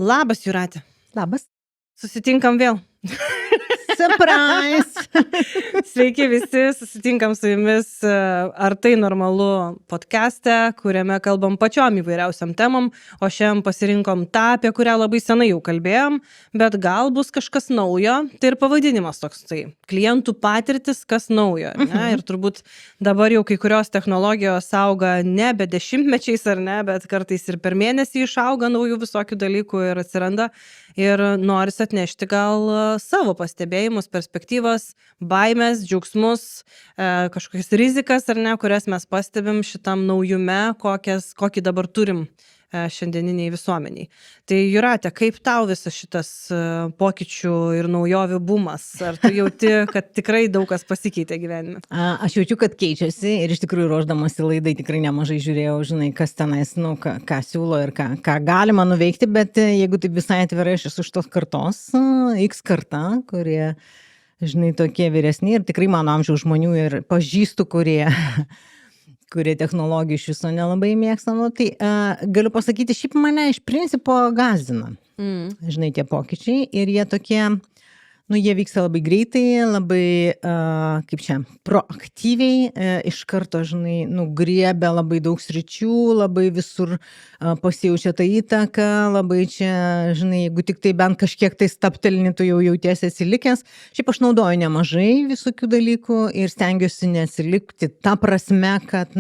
Labas, Jūratė. Labas. Susitinkam vėl. Surprise! Sveiki visi, susitinkam su jumis Ar tai normalu podcast'e, kuriame kalbam pačiom įvairiausiam temam, o šiandien pasirinkom tą, apie kurią labai senai jau kalbėjom, bet gal bus kažkas naujo, tai ir pavadinimas toks tai. Klientų patirtis, kas naujo. Ne? Ir turbūt dabar jau kai kurios technologijos auga nebe dešimtmečiais ar ne, bet kartais ir per mėnesį išauga naujų visokių dalykų ir atsiranda. Ir noris atnešti gal savo pastebėjimus, perspektyvas, baimės, džiaugsmus, kažkokias rizikas ar ne, kurias mes pastebim šitam naujume, kokį dabar turim šiandieniniai visuomeniai. Tai Jūratė, kaip tau visas šitas pokyčių ir naujovių bumas? Ar tu jauti, kad tikrai daug kas pasikeitė gyvenime? Aš jaučiu, kad keičiasi ir iš tikrųjų ruošdamasi laidai tikrai nemažai žiūrėjau, žinai, kas tenais, ką siūlo ir ką galima nuveikti, bet jeigu taip visai atvirai, aš esu iš tos kartos, X karta, kurie, žinai, tokie vyresni ir tikrai mano amžiaus žmonių ir pažįstu, kurie technologijų iš viso nelabai mėgsta, tai galiu pasakyti, šiaip mane iš principo gąsdina, žinai, tie pokyčiai ir jie tokie, jie vyksta labai greitai, labai, kaip čia, proaktyviai, iš karto, žinai, griebia labai daug sričių, labai visur pasijaučia tą įtaką, labai čia, žinai, jeigu tik tai bent kažkiek tai staptelni, tu jau jautiesi atsilikęs. Šiaip aš naudoju nemažai visokių dalykų ir stengiuosi neatsilikti ta prasme, kad,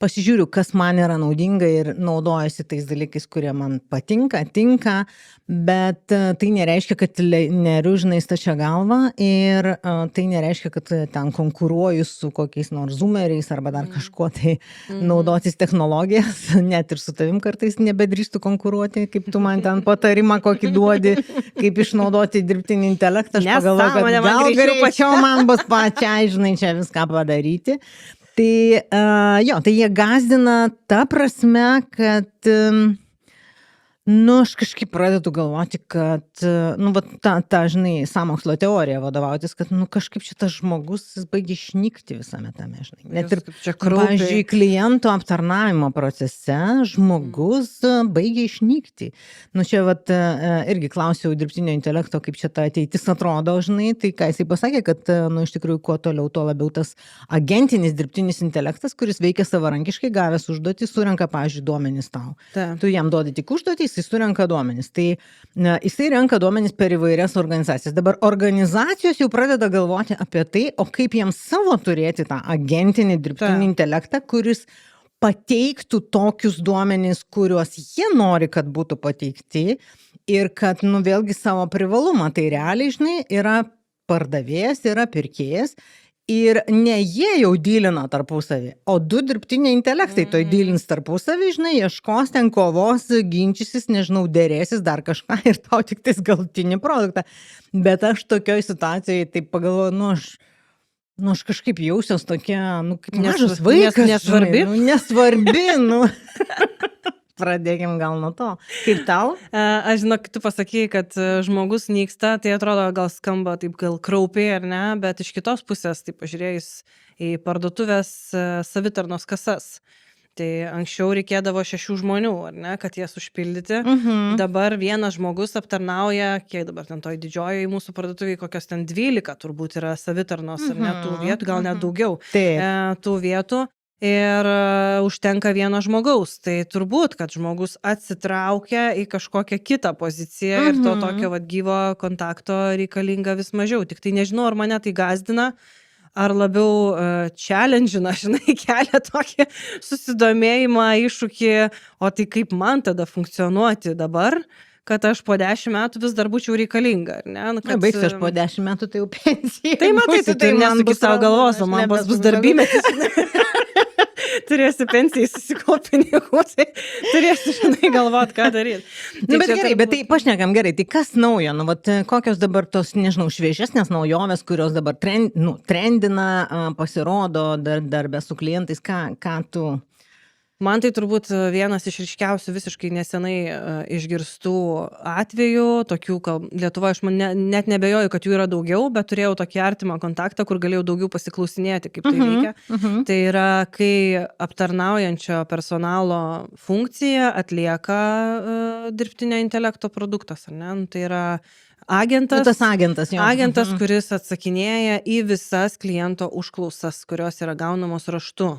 pasižiūriu, kas man yra naudinga ir naudojuosi tais dalykais, kurie man patinka, tinka, bet tai nereiškia, kad neriu, žinai, stačia galva ir tai nereiškia, kad ten konkuruoju su kokiais nors zoomeriais arba dar kažkuo tai naudotis technologijas, net ir su tavim kartais nebedrįstu konkuruoti, kaip tu man ten patarimą kokį duodi, kaip išnaudoti dirbtinį intelektą, aš pagalvoju, kad gal greičiau man bus pačiai, žinai, čia viską padaryti. Tai jie gąsdina ta prasme, kad aš kažkaip pradedu galvoti, kad ta, žinai, sąmokslo teorija vadovautis, kad kažkaip šitas žmogus baigia išnykti visame tame, žinai. Net ir, pavyzdžiui, klientų aptarnavimo procese žmogus baigia išnykti. Čia irgi klausiau dirbtinio intelekto, kaip čia ta ateitis atrodo, žinai, tai ką jisai pasakė, kad, iš tikrųjų, kuo toliau, tuo labiau tas agentinis dirbtinis intelektas, kuris veikia savarankiškai, gavęs užduotį, surenka, pavyzdžiui, duomenis tau. Tu jam duodi tik užduotį, jisai surenka duomenis. Tai jisai renka duomenis per įvairias organizacijas. Dabar organizacijos jau pradeda galvoti apie tai, o kaip jiems savo turėti tą agentinį dirbtinį intelektą, kuris pateiktų tokius duomenis, kuriuos jie nori, kad būtų pateikti ir kad, vėlgi savo privalumą. Tai realiai, žinai, yra pardavėjas, yra pirkėjas. Ir ne jie jau dylina tarpusavį, o du dirbtiniai intelektai toj dylins tarpusavį, žinai, ieškos ten kovos, ginčysis, nežinau, derėsis dar kažką ir tau tik tais galutinį produktą. Bet aš tokioj situacijoje taip pagalvoju, aš kažkaip jausiuos tokia, kaip mažas vaikas. Nesvarbi? Nesvarbi. Pradėkim gal nuo to. Kaip tau? Aš žinau, tu pasakėjai, kad žmogus nyksta, tai atrodo gal skamba taip gal kraupiai ar ne, bet iš kitos pusės, taip pažiūrėjus į parduotuvės savitarnos kasas, tai anksčiau reikėdavo 6 žmonių, ar ne, kad jas užpildyti. Dabar vienas žmogus aptarnauja, kiek dabar ten toj didžioji mūsų parduotuviai, kokios ten 12 turbūt yra savitarnos, ar ne, tų vietų, gal net daugiau tų vietų. Ir užtenka vieno žmogaus, tai turbūt, kad žmogus atsitraukia į kažkokią kitą poziciją ir to tokio gyvo kontakto reikalinga vis mažiau. Tik tai nežinau, ar mane tai gąsdina, ar labiau challenge'ina, žinai, kelia tokį susidomėjimą, iššūkį, o tai kaip man tada funkcionuoti dabar, kad aš po 10 metų vis dar būčiau reikalinga, ar ne? Baigsiu aš po 10 metų, tai jau pensija. Tai matai, tai nesuki savo galvos, o man bus darbymetis. Turėsi pensijai susikaupti pinigų, tai turėsi, žinai, galvot, ką daryti. Bet gerai, bet tai pašnekam gerai, tai kas naujo? Kokios dabar tos, nežinau, šviežesnės naujovės, kurios dabar trendina, pasirodo darbę su klientais, ką tu Man tai turbūt vienas iš ryškiausių visiškai nesenai išgirstų atvejų, tokių, Lietuvoje aš net nebejoju, kad jų yra daugiau, bet turėjau tokį artimą kontaktą, kur galėjau daugiau pasiklausinėti, kaip tai veikia. Tai yra, kai aptarnaujančio personalo funkciją atlieka dirbtinio intelekto produktas, ar ne? Tai yra agentas, Tas agentas, jo. agentas, kuris atsakinėja į visas kliento užklausas, kurios yra gaunamos raštu.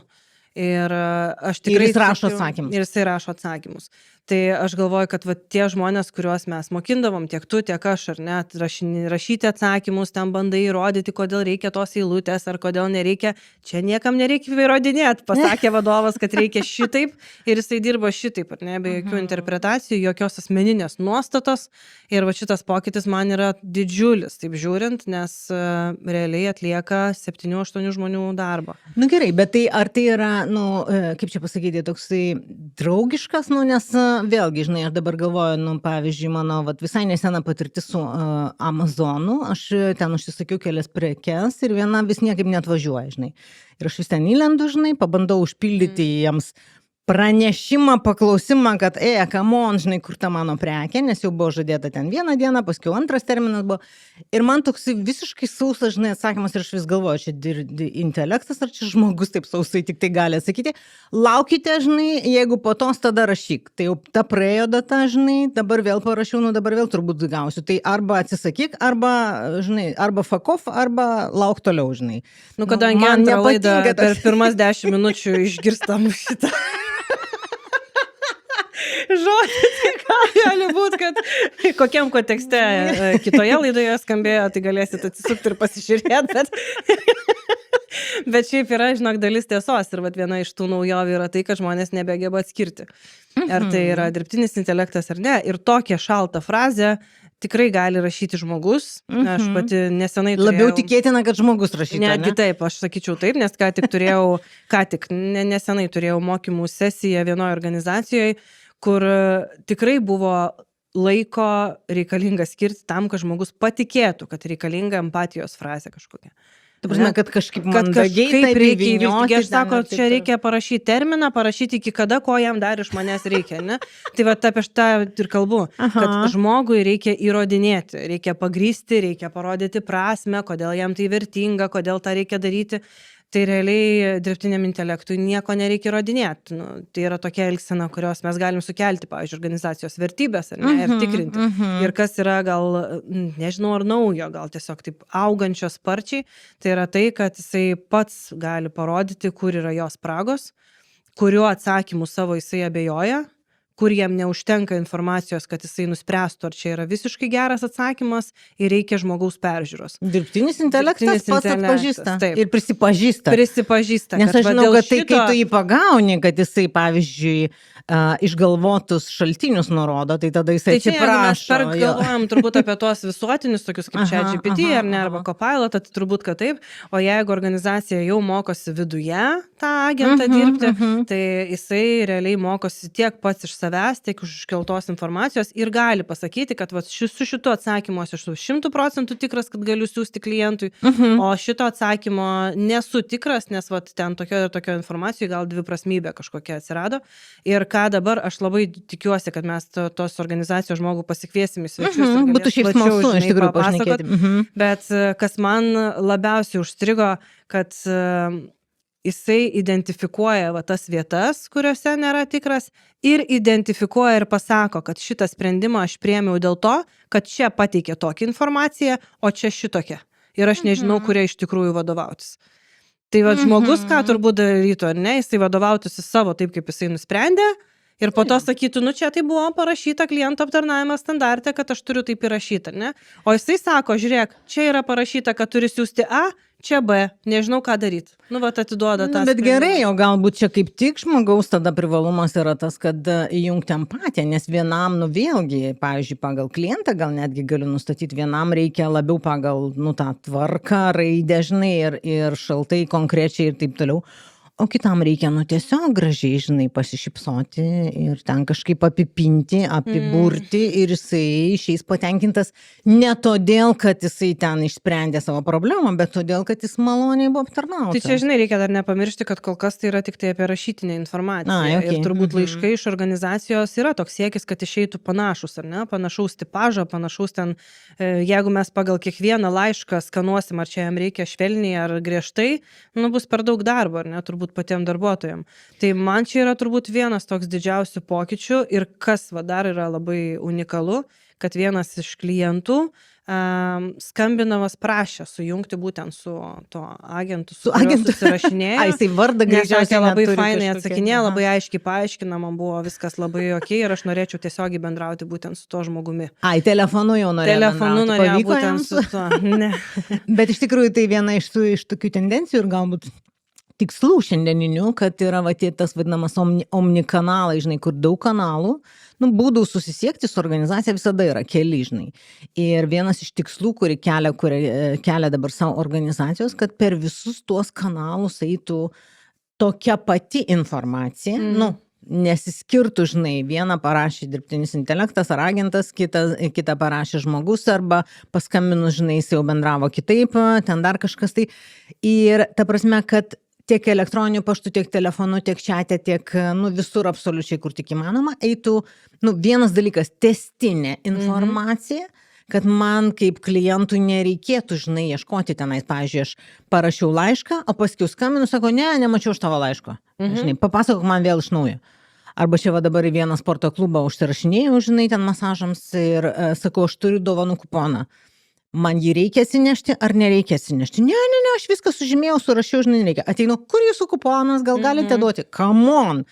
Ir aš tikrai... Ir jis rašo atsakymus. Ir jisai rašo atsakymus. Tai aš galvoju, kad va, tie žmonės, kuriuos mes mokindavom, tiek tu, tiek aš, ar net rašyti atsakymus, ten bandai įrodyti, kodėl reikia tos eilutės, ar kodėl nereikia, čia niekam nereikia įrodinėti. Pasakė vadovas, kad reikia šitaip ir jisai dirba šitaip, ar ne, be jokių interpretacijų, jokios asmeninės nuostatos. Ir va šitas pokytis man yra didžiulis, taip žiūrint, nes realiai atlieka 7-8 žmonių darbą. Nu gerai, bet tai ar tai yra, kaip čia pasakyti, toksai draugiškas, nes vėlgi, žinai, aš dabar galvoju, pavyzdžiui, mano visai nesena patirtis su Amazonu, aš ten užsisakiau kelias prekes ir viena vis niekaip neatvažiuoja, žinai. Ir aš vis ten įlendu, žinai, pabandau užpildyti jiems pranešimą, paklausimą, kad come on, žinai, kur ta mano prekė, nes jau buvo žadėta ten vieną dieną, paskui antras terminas buvo. Ir man toks visiškai sausas, žinai, atsakymas ir aš vis galvoju, čia intelektas ar čia žmogus taip sausai tik tai gali atsakyti. Laukite, žinai, jeigu po tos tada rašyk. Tai jau ta praėjo data, žinai, dabar vėl parašiau, dabar vėl turbūt gausiu. Tai arba atsisakyk, arba, žinai, arba fuck off, arba lauk toliau, žinai. Kadangi antrą laidą per pirmas 10 minučių išgirstam šitą žodį, tai gal gali būt, kad kokiam kontekste kitoje laidoje skambėjo, tai galėsit atsisukti ir pasižiūrėti, bet šiaip yra, žinok, dalis tiesos ir viena iš tų naujovių yra tai, kad žmonės nebegeba atskirti, ar tai yra dirbtinis intelektas ar ne, ir tokią šaltą frazę tikrai gali rašyti žmogus, aš pati nesenai turėjau... Labiau tikėtina, kad žmogus rašytų, ne? Netgi taip, aš sakyčiau taip, nes nesenai turėjau mokymų sesiją vienoje organizacijoje, kur tikrai buvo laiko reikalinga skirti tam, kad žmogus patikėtų, kad reikalinga empatijos frazė kažkokia. Tu prasme, kad kažkaip mandagiai taip įvynioti. Aš sako, čia reikia parašyti terminą, parašyti iki kada, ko jam dar iš manęs reikia, ne? Tai va, apie šitą ir kalbu, kad žmogui reikia įrodinėti, reikia pagrysti, reikia parodyti prasmę, kodėl jam tai vertinga, kodėl tą reikia daryti. Tai realiai dirbtiniam intelektui nieko nereikia įrodinėti. Tai yra tokia elgsena, kurios mes galim sukelti, pavyzdžiui, organizacijos vertybės, ar ne, ir tikrinti. Ir kas yra gal, nežinau, ar naujo, gal tiesiog taip augančios sparčiai, tai yra tai, kad jisai pats gali parodyti, kur yra jos spragos, kuriuo atsakymu savo jisai abejoja, kur jam neužtenka informacijos, kad jisai nuspręstų, ar čia yra visiškai geras atsakymas ir reikia žmogaus peržiūros. Dirbtinis intelektas pats atpažįsta ir prisipažįsta. Prisipažįsta. Nes aš žinau, kad tai, kai tu jį pagauni, kad jisai, pavyzdžiui, išgalvotus šaltinius nurodo, tai tada jisai atsiprašo. Tai mes galvojam turbūt apie tuos visuotinius, tokius kaip ChatGPT ar ne, arba Copilot, tai turbūt, kad taip. O jeigu organizacija jau mokosi viduje tą agentą dirbti, tai jisai realiai mokosi tiek pats iš savęs, tiek iš iškeltos informacijos ir gali pasakyti, kad su šitu atsakymu aš esu 100% tikras, kad galiu siūsti klientui, o šito atsakymo nesu tikras, nes ten tokio informacijų gal dviprasmybė kažkokia atsirado. Ir ką dabar aš labai tikiuosi, kad mes tos organizacijos žmogų pasikviesim į svečius. Būtų šiaip smalsu, iš tikrųjų, pašnekėti. Bet kas man labiausiai užstrigo, kad jisai identifikuoja tas vietas, kuriuose nėra tikras, ir identifikuoja ir pasako, kad šitą sprendimą aš priėmiau dėl to, kad čia pateikė tokią informaciją, o čia šitokia. Ir aš nežinau, kuria iš tikrųjų vadovautis. Tai žmogus, ką turbūt darytų, ar ne, jisai vadovautųsi savo taip, kaip jisai nusprendė, ir po to sakytų, čia tai buvo parašyta kliento aptarnavimo standarte, kad aš turiu taip įrašyti, ne? O jisai sako, žiūrėk, čia yra parašyta, kad turi siūsti A, čia B, nežinau, ką daryti. Atiduoda tą. Bet gerai, o galbūt čia kaip tik žmogaus tada privalumas yra tas, kad įjungti empatiją, nes vienam, vėlgi, pavyzdžiui, pagal klientą gal netgi galiu nustatyti, vienam reikia labiau pagal, tą tvarką, raidę, žinai, ir šaltai, konkrečiai ir taip toliau. o kitam reikia, nu, tiesiog gražiai, žinai, pasišypsoti ir ten kažkaip apipinti, apiburti ir jisai išeis patenkintas ne todėl, kad jisai ten išsprendė savo problemą, bet todėl, kad jis maloniai buvo aptarnautas. Tai čia, žinai, reikia dar nepamiršti, kad kol kas tai yra tik tai apie rašytinę informaciją. Ai, okei. Ir turbūt laiškai iš organizacijos yra toks siekis, kad išeitų panašus, ar ne? Panašaus tipažo, panašaus ten, jeigu mes pagal kiekvieną laišką skanuosim, ar čia jam reikia švelniai ar griežtai, nu, bus per daug darbo, ar ne, turbūt patiem darbuotojam. Tai man čia yra turbūt vienas toks didžiausių pokyčių ir kas va dar yra labai unikalu, kad vienas iš klientų skambinavas prašė sujungti būtent su to agentu, su kuriuo susirašinėjo. Ai, jisai vardą Nes greičiausiai sakė, labai neturi fainai kažkokią. atsakinėjo, Aha. labai aiškiai paaiškina, man buvo viskas labai okei ir aš norėčiau tiesiogiai bendrauti būtent su tuo žmogumi. Ai, telefonu jau norėjau. Telefonu bendrauti. norėjau Pavyko būtent jam? su tuo. Ne. Bet iš tikrųjų tai viena iš tokių tendencijų ir galbūt tikslų šiandieninių, kad yra va tie tas vadinamas omnikanalai, žinai, kur daug kanalų, nu, būdų susisiekti su organizacija visada yra keli, žinai. Ir vienas iš tikslų, kurį kelia dabar savo organizacijos, kad per visus tuos kanalus eitų tokia pati informacija, nu, nesiskirtų, žinai, vieną parašė dirbtinis intelektas ar agentas, kitą parašė žmogus arba paskambinus, žinai, jis jau bendravo kitaip, ten dar kažkas tai. Ir ta prasme, kad tiek elektroniniu paštu, tiek telefonu, tiek čiate, tiek, nu, visur absoliučiai, kur tik įmanoma, eitų, nu, vienas dalykas, testinė informacija, kad man kaip klientui nereikėtų, žinai, ieškoti tenais, pavyzdžiui, aš parašiau laišką, o paskui skambinu, sako, nemačiau aš tavo laiško. Žinai, papasakok man vėl iš naujo. Arba čia va dabar į vieną sporto klubą užsirašinėjau, žinai, ten masažams ir sakau, aš turiu dovanų kuponą. Man jį reikia atsinešti ar nereikia atsinešti? Ne, aš viską sužymėjau, surašiau, žinai, nereikia. Ateinu, kur jūsų kuponas, gal galite duoti? Come on!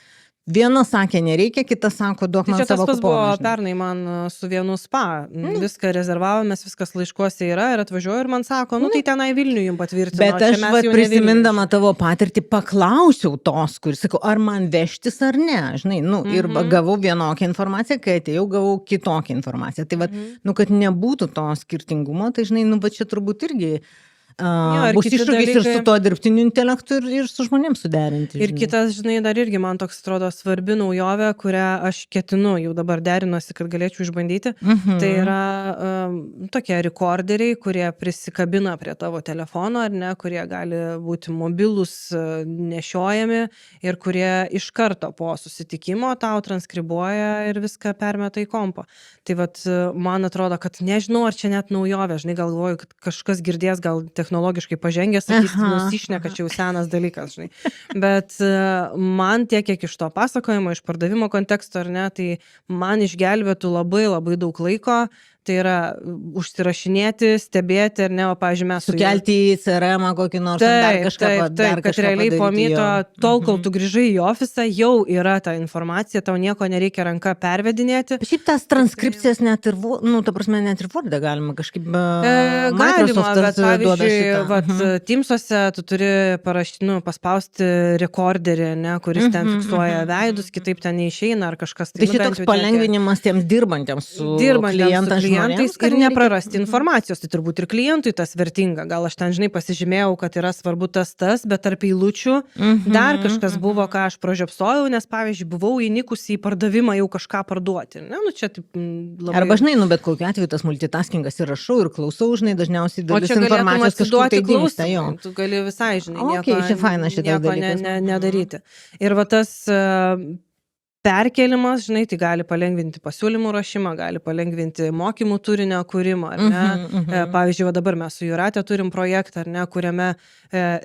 Viena sakė nereikia, kita sako, duok Tai man čia tas savo pas buvo kuponą. žinai. pernai man su vienu spa. Viską rezervavomės, viskas laiškuose yra ir atvažiuoju ir man sako, nu tai tenai Vilnių jums patvirtino. Bet čia aš mes va, jau ne prisimindama tavo patirtį paklausiau tos, kuris sakau, ar man vežtis ar ne, žinai, nu, ir gavau vienokią informaciją, kai atėjau, gavau kitokią informaciją. Tai va, nu, kad nebūtų to skirtingumo, tai žinai, nu, va čia turbūt irgi ir bus kiti iššūkis ir dalykai- su to dirbtiniu intelektu ir su žmonėms suderinti. Ir žinai. kitas, žinai, dar irgi man toks atrodo svarbi naujovė, kurią aš ketinu, jau dabar derinuosi, kad galėčiau išbandyti. Tai yra tokie rekorderiai, kurie prisikabina prie tavo telefono, ar ne, kurie gali būti mobilūs, nešiojami ir kurie iš karto po susitikimo tau transkribuoja ir viską permeta į kompą. Tai vat, man atrodo, kad nežinau, ar čia net naujovė, žinai, galvoju, kad kažkas girdės, gal technologiškai pažengęs, sakys, nusišneka, čia jau senas dalykas, žinai. Bet man tiek, kiek iš to pasakojimo, iš pardavimo konteksto, ar ne, tai man išgelbėtų labai labai daug laiko. Tai yra užsirašinėti, stebėti, ar ne, o, pavyzdžiui, mes Sukelti į CRM kokį nors ar dar kažką, kad realiai po myto, tol, kol tu grįžai į ofisą, jau yra ta informacija, tau nieko nereikia ranka pervedinėti. Šiaip tas transkripcijas net ir, nu, ta prasme, net ir Word'e galima kažkaip. Galima, bet pavyzdžiui, Teamsuose tu turi paspausti rekorderį, ne, kuris ten fiksuoja veidus, kitaip ten neišeina ar kažkas. Tai šitoks palengvinimas tiems dirbantiems su klientais ir neprarasti informacijos, tai turbūt ir klientui tas vertinga. Gal aš ten, žinai, pasižymėjau, kad yra svarbu tas, bet tarp eilučių dar kažkas buvo, ką aš pražiopsojau, nes, pavyzdžiui, buvau įnikusi į pardavimą jau kažką parduoti. Ne, nu, čia taip labai... Arba, žinai, nu, bet kokiu atveju tas multitaskingas ir rašau, ir klausau, žinai, dažniausiai dalis informacijos kažkur tai dingsta. Tu gali visai, žinai, nieko nedaryti. Ir va tas perkelimas, žinai, tai gali palengvinti pasiūlymų rašymą, gali palengvinti mokymų turinio kūrimą, ar ne? Pavyzdžiui, va dabar mes su Jūrate turim projektą, ar ne, kuriame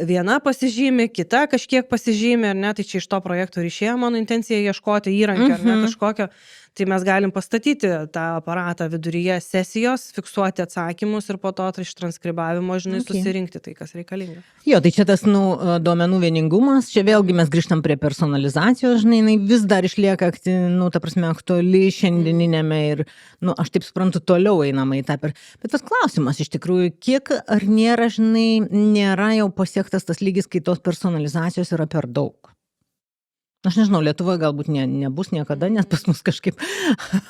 viena pasižymi, kita kažkiek pasižymi, ar ne, tai čia iš to projekto ir išėjo mano intencija ieškoti įrankio, ar ne, kažkokio. Tai mes galim pastatyti tą aparatą viduryje sesijos, fiksuoti atsakymus ir po to iš transkribavimo, žinai, susirinkti tai, kas reikalinga. Jo, tai čia tas, nu, duomenų vieningumas, čia vėlgi mes grįžtam prie personalizacijos, žinai, jinai vis dar išlieka, nu, ta prasme, aktuali šiandieninėme ir, nu, aš taip suprantu, toliau einama į tą. Bet tas klausimas iš tikrųjų, kiek ar nėra, žinai, nėra jau pasiektas tas lygis, kai tos personalizacijos yra per daug. Aš nežinau, Lietuvoje galbūt nebus niekada, nes pas mus kažkaip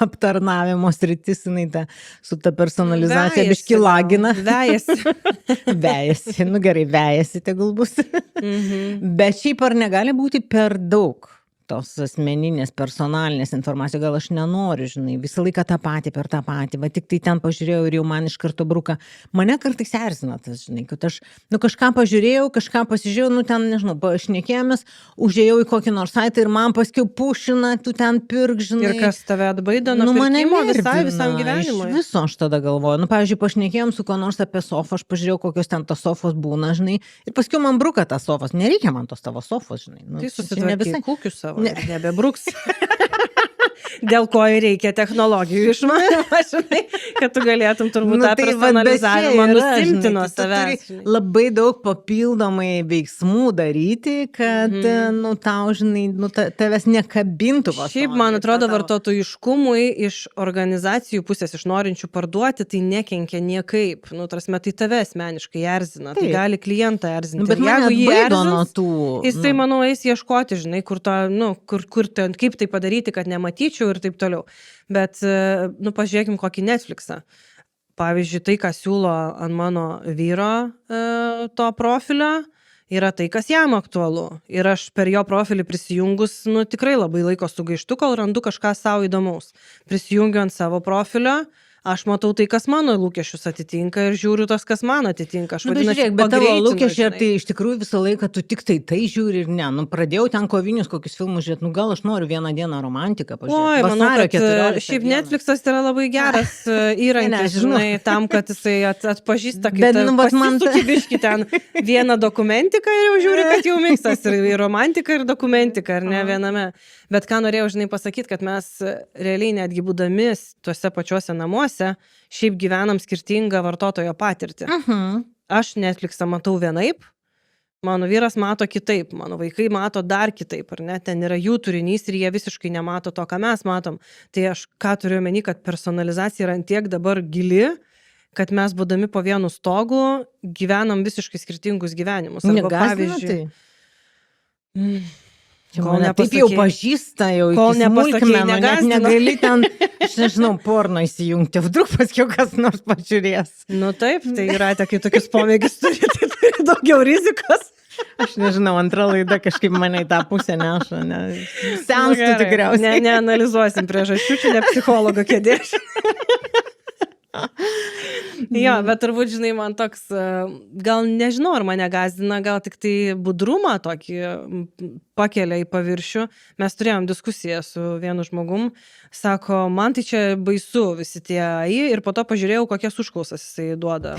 aptarnavimo sritis, jinai su ta personalizacija biški lagina. Vejasi. Vejasi, nu gerai, vejasi tegul bus. Bet šiaip ar negali būti per daug tos asmeninės, personalinės informacijos, gal aš nenoriu, žinai, visą laiką tą patį per tą patį, va tik tai ten pažiūrėjau ir jau man iš karto bruka. Mane kartais erzina tas, žinai, kad aš, kažką pažiūrėjau, kažką pasižiūrėjau, ten, nežinau, pašnekėjomės, užėjau į kokį nors saitą ir man paskiau pušina, tu ten pirk, žinai. Ir kas tave atbaido nuo pirkimo visam gyvenimui. Iš viso aš tada galvoju, pavyzdžiui, pašnekėjom su ko nors apie sofą, aš pažiūrėjau, kokios ten tos sofos būna, žinai, ir paskiau man bruka tas sofos, nereikia man tos tavo sofos, žinai. Tai susitvarkyk kūkius savo. Nebebruks. Dėl ko ir reikia technologijų išmanymą, žinai, kad tu galėtum turbūt tą personalizavimą nusimti nuo savęs. Labai daug papildomai veiksmų daryti, kad, tau, žinai, tavęs nekabintų. Šiaip, man atrodo, vartotojiškumui iš organizacijų pusės, iš norinčių parduoti, tai nekenkia niekaip. Tarsi, tai tave asmeniškai erzina, tai gali klientą erzinti. Bet jeigu jį erzins, jisai, manau, eis ieškoti, žinai, kur ten, kaip tai padaryti, kad nematyčiau ir taip toliau. Bet, pažiūrėkim kokį Netflixą. Pavyzdžiui, tai, ką siūlo ant mano vyro to profilio, yra tai, kas jam aktualu. Ir aš per jo profilį prisijungus, tikrai labai laiko sugaištu, kol randu kažką savo įdomaus. Prisijungiu ant savo profilio, aš matau tai, kas mano lūkesčius atitinka ir žiūriu tas, kas man atitinka. Aš vadinasi, bet tavo lūkesčiai, tai iš tikrųjų visą laiką tu tik tai žiūri ir ne. Pradėjau ten kovinius kokius filmus žiūrėti, gal aš noriu vieną dieną romantiką pažiūrėti. Oi, manau, kad šiaip Netflixas yra labai geras įrankis, žinai, tam, kad jisai atpažįsta, kaip pasisuki biški ten vieną dokumentiką ir jau žiūri, kad jau miksas ir romantika ir dokumentika, ar ne viename. Bet ką norėjau, žinai, pasakyti, kad mes realiai netgi būdami tuose pačiuose namuose šiaip gyvenam skirtingą vartotojo patirtį. Aš Netflixą matau vienaip, mano vyras mato kitaip, mano vaikai mato dar kitaip, ar ne, ten yra jų turinys ir jie visiškai nemato to, ką mes matom. Tai aš ką turiu omeny, kad personalizacija yra tiek dabar gili, kad mes būdami po vienu stogu gyvenam visiškai skirtingus gyvenimus. Arba pavyzdžiui... Kol taip jau pažįsta, jau iki smulkmenų, net negali ten, aš nežinau, porno įsijungti, vdruk paskiau kas nors pažiūrės. Taip, tai yra, kai tokius pomėgius turi, tai turi daugiau rizikos. Aš nežinau, antra laida kažkaip mane į tą pusę neša, senstų tikriausiai. Neanalizuosim priežasčių, čia ne psichologo kėdė. Jo, bet turbūt, žinai, man toks, gal nežinau, ar mane gazdina, gal tik tai budrumą tokį pakelia į paviršių. Mes turėjom diskusiją su vienu žmogum, sako, man tai čia baisu visi tie AI ir po to pažiūrėjau, kokias užklausas jisai duoda.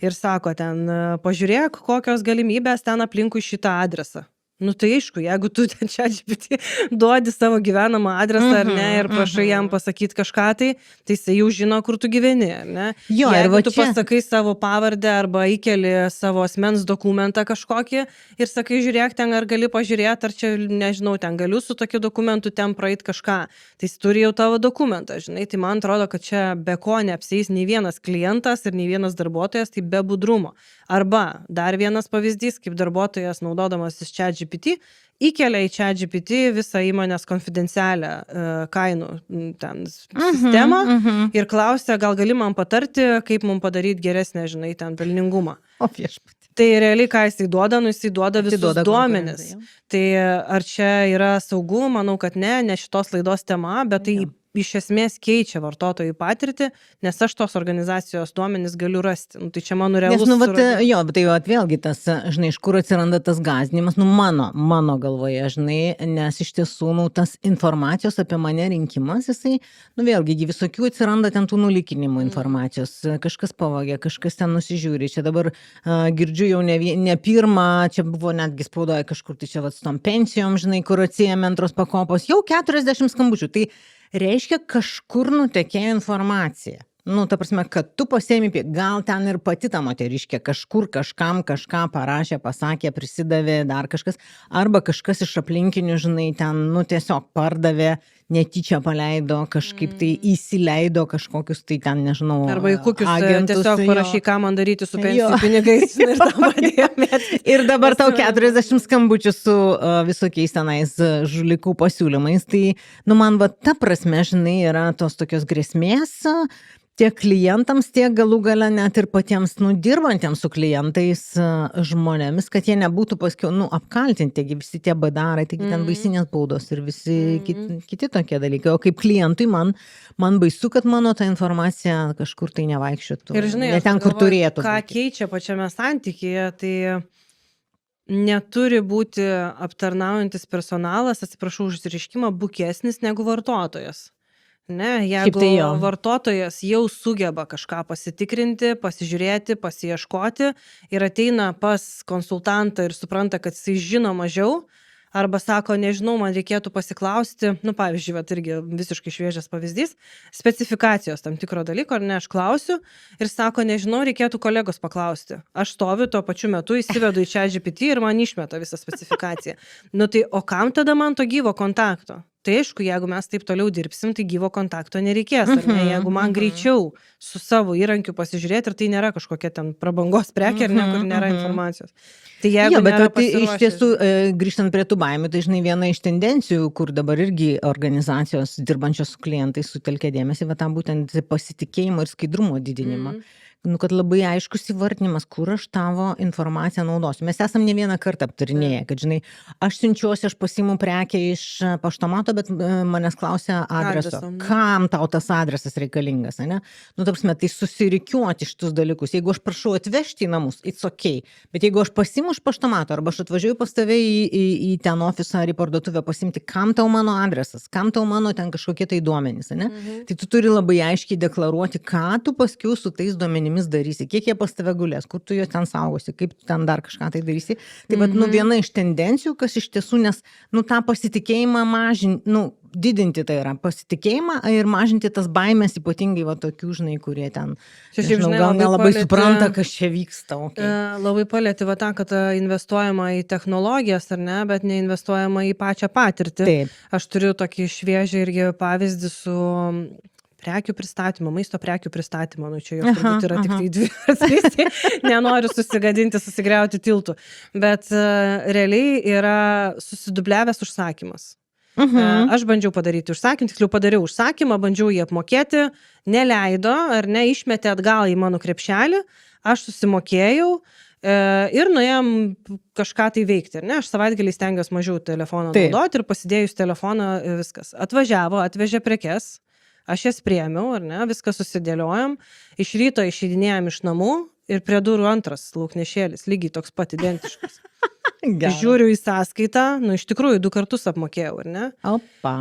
Ir sako ten, pažiūrėk, kokios galimybės ten aplinkui šitą adresą. Tai aišku, jeigu tu ten ChatGPT duodi savo gyvenamą adresą ar ne ir prašai jam pasakyti kažką, tai jisai jau žino, kur tu gyveni, ar ne? Jo, jeigu tu pasakai savo pavardę arba įkeli savo asmens dokumentą kažkokį ir sakai, žiūrėk, ten ar gali pažiūrėti, ar čia, nežinau, ten galiu su tokiu dokumentu ten praeit kažką, tai jis turi jau tavo dokumentą, žinai, tai man atrodo, kad čia be ko neapsieis nei vienas klientas ir nei vienas darbuotojas, tai be budrumo. Arba dar vienas pavyzdys, kaip darbuotojas naudodamas ChatGPT įkelia į ChatGPT visą įmonės konfidencialią kainų ten sistemą ir klausia, gal gali man patarti, kaip mums padaryti geresnę, žinai, ten pelningumą. O viešpatie. Tai realiai, ką jisai duoda, jisai duoda visus duomenis. Tai ar čia yra saugu? Manau, kad ne šitos laidos tema, bet tai iš esmės keičia vartotojų patirtį, nes aš tos organizacijos duomenis galiu rasti. Tai čia mano realus suradimas. Jo, bet tai vėlgi tas, žinai, iš kur atsiranda tas gąsdinimas, mano galvoje, žinai, nes iš tiesų, tas informacijos apie mane rinkimas, jisai, vėlgi, visokių atsiranda ten tų nulikinimų informacijos, kažkas pavogė, kažkas ten nusižiūri, čia dabar girdžiu jau ne pirmą, čia buvo netgi spaudoje kažkur, tai čia su tom pensijom, žinai, kur atsiėmė antros pakopos, jau 40 skambučių, tai reiškia kažkur nutekėjo informacija. Ta prasme, kad tu pasiėmi, gal ten ir pati ta moteriškė kažkur kažkam kažką parašė, pasakė, prisidavė dar kažkas, arba kažkas iš aplinkinių, žinai, ten, tiesiog pardavė netyčia paleido, kažkaip tai įsileido kažkokius tai ten, nežinau, Arba į kokius agentus, tiesiog jo. parašy, ką man daryti su Jo. pensijų pinigais. Ir tą pradėjo mėtyti. Ir dabar tau Pasiūlymai. 40 skambučių su visokiais tenais žulikų pasiūlymais. Tai, nu, man va ta prasme, žinai, yra tos tokios grėsmės tiek klientams, tiek galų gale net ir patiems, nu, dirbantiems su klientais žmonėmis, kad jie nebūtų paskiau, nu, apkaltinti, taigi visi tie badarai, taigi ten baisinės baudos ir visi kiti tokie dalykai. O kaip klientui man baisu, kad mano ta informacija kažkur tai nevaikščiotų. Ir žinai, ne aš ten, kur galvoju, turėtų. ką būti. keičia pačiame santykyje, tai neturi būti aptarnaujantis personalas, atsiprašau už išsireiškimą, bukesnis negu vartotojas. Ne, jeigu tai jo. vartotojas jau sugeba kažką pasitikrinti, pasižiūrėti, pasiieškoti ir ateina pas konsultantą ir supranta, kad jis žino mažiau, arba sako, nežinau, man reikėtų pasiklausti, nu, pavyzdžiui, vat irgi visiškai šviežias pavyzdys, specifikacijos tam tikro dalyko, ar ne, aš klausiu ir sako, nežinau, reikėtų kolegos paklausti. Aš stoviu tuo pačiu metu, įsivedu į ChatGPT ir man išmeta visą specifikaciją. Nu tai, o kam tada man to gyvo kontakto? Tai aišku, jeigu mes taip toliau dirbsim, tai gyvo kontakto nereikės, ar ne? Jeigu man greičiau su savo įrankiu pasižiūrėti, ir tai nėra kažkokia ten prabangos prekė, ar ne, kur nėra informacijos. Tai jeigu Jo, bet nėra tai iš tiesų, pasiruošęs- grįžtant prie tų baimių, tai žinai, viena iš tendencijų, kur dabar irgi organizacijos dirbančios su klientais sutelkia dėmesį, va tam būtent pasitikėjimo ir skaidrumo didinimą. Nu, kad labai aiškus įvardinimas, kur aš tavo informaciją naudosiu. Mes esam ne vieną kartą aptarinėję, kad, žinai, aš siunčiuosi, aš pasiimu prekę iš paštomato, bet manęs klausia adreso. Adreso. Kam tau tas adresas reikalingas, ne? Nu, ta prasme, tai susirikiuoti šitus dalykus. Jeigu aš prašau atvežti į namus, it's okay. Bet jeigu aš pasiimu iš paštomato, arba aš atvažiuoju pas tave į ten ofisą ar į parduotuvę pasimti, kam tau mano adresas, kam tau mano ten kažkokie tai duomenys, ne? Tai tu turi labai aiškiai deklaruoti, ką tu paskiau su tais duomenimis darysi, kiek jie pas tave gulės, kur tu juos ten saugosi, kaip tu ten dar kažką tai darysi. Tai vat, nu, viena iš tendencijų, kas iš tiesų, nes, nu, tą pasitikėjimą mažinti, nu, didinti tai yra pasitikėjimą ir mažinti tas baimės, ypatingai va tokių, žinai, kurie ten, Čia šiaip, nežinau, žinai, gal labai nelabai palietė- supranta, kas čia vyksta. Okay. Labai palėti va tą, kad investuojama į technologijas, ar ne, bet neinvestuojama į pačią patirtį. Taip. Aš turiu tokį šviežią irgi pavyzdį su prekių pristatymo, maisto prekių pristatymo, nu čia jos turbūt yra tik tai dvi atsvisi, nenoriu susigriauti tiltų, bet realiai yra susidubliavęs užsakymas. Aš bandžiau padaryti užsakymą, tiksliau padariau užsakymą, bandžiau jį apmokėti, neleido ar ne, išmetė atgal į mano krepšelį, aš susimokėjau ir nuėjom kažką tai veikti, ar ne, aš savaitgalį stengiuosi mažiau telefoną naudoti ir pasidėjus telefoną viskas. Atvažiavo, atvežė prekes, aš jas priėmiau, ar ne, viską susidėliojom, iš ryto išeidinėjom iš namų ir prie durų antras lauknešėlis, lygiai toks pat identiškas. Žiūriu į sąskaitą, nu iš tikrųjų 2 kartus apmokėjau, ar ne? Opa.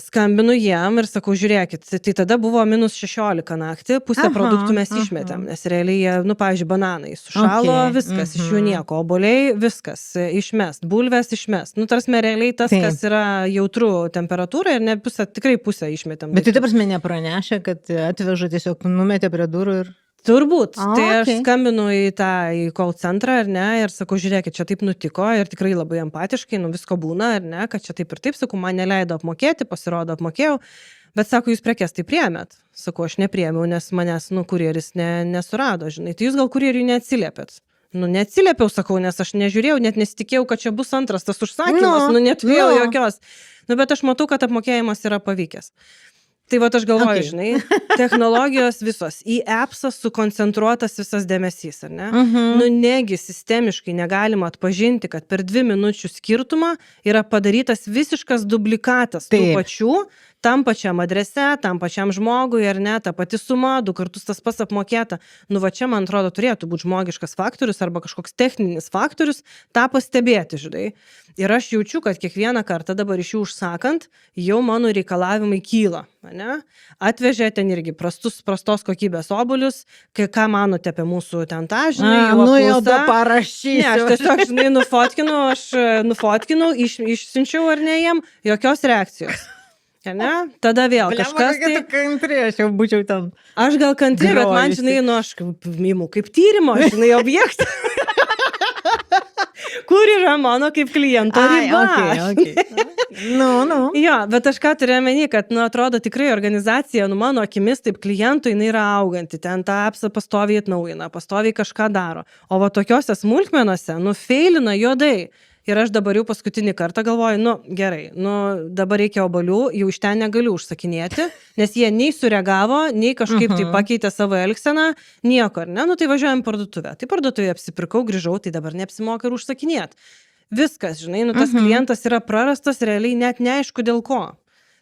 Skambinu jiem ir sakau, žiūrėkit, tai tada buvo -16 naktį, pusę produktų mes išmetėm, nes realiai jie, nu, pavyzdžiui, bananai sušalo, viskas, iš jų nieko, obuoliai, viskas, išmest, bulvės išmest. Nu, tarsi realiai tas, kas yra jautru temperatūrai ir ne pusę, tikrai pusę išmetėm. Bet tai ta prasme nepranešė, kad atveža tiesiog numetė prie durų ir... Turbūt. Tai aš okay. skambinu į call centrą, ar ne, ir sakau, žiūrėkit, čia taip nutiko ir tikrai labai empatiškai, nu visko būna, ar ne, kad čia taip ir taip, sakau, man neleido apmokėti, pasirodo apmokėjau, bet sako, jūs prekes tai priėmėt. Sakau, aš nepriėmiau, nes manęs, nu, kurjeris nesurado, žinai, tai jūs gal kurjeriui neatsiliepėt. Nu, neatsiliepiau, sakau, nes aš nežiūrėjau, net nesitikėjau, kad čia bus antras tas užsakymas, nu, neturėjau jokios. Nu, bet aš matau, kad apmokėjimas yra pavykęs. Tai va, aš galvoju, žinai, technologijos visos, į appsą sukoncentruotas visas dėmesys, ar ne? Nu, negi sistemiškai negalima atpažinti, kad per 2 minučių skirtumą yra padarytas visiškas dublikatas tų pačių, tam pačiam adrese, tam pačiam žmogui, ar ne, ta pati suma, 2 kartus tas pats apmokėta. Nu, va čia, man atrodo, turėtų būti žmogiškas faktorius arba kažkoks techninis faktorius, tą pastebėti, žinai. Ir aš jaučiu, kad kiekvieną kartą dabar iš jų užsakant, jau mano reikalavimai kyla, ne? Atvežė ten irgi prastos kokybės obuolius, ką manote apie mūsų ten tą, žinai, nu jau parašysiu. Ne, aš tiesiog, žinai, nufotkinu, išsiunčiau ar ne jiem, jokios reakcijos. Ne? Tada vėl kažkas tai... Kantri, aš jau būčiau ten. Aš gal kantri, bet man, žinai, nu aš imu kaip tyrimo, žinai, objektą. kur yra mano kaip kliento riba. Okay. Nu. Jo, bet aš ką turiu omeny, kad, atrodo tikrai organizacija, mano akimis, taip klientų jinai yra auganti, ten tą appsą pastoviai atnaujina, pastoviai kažką daro. O va tokiose smulkmenose, feilina juodai. Ir aš dabar jau paskutinį kartą galvoju, gerai, dabar reikia obalių, jau iš ten negaliu užsakinėti, nes jie nei sureagavo, nei kažkaip tai pakeitė savo elgseną, nieko, ar ne? Tai važiuojam parduotuvę. Tai parduotuvėje apsipirkau, grįžau, tai dabar neapsimoka ir užsakinėti. Viskas, žinai, tas klientas yra prarastas, realiai net neaišku dėl ko.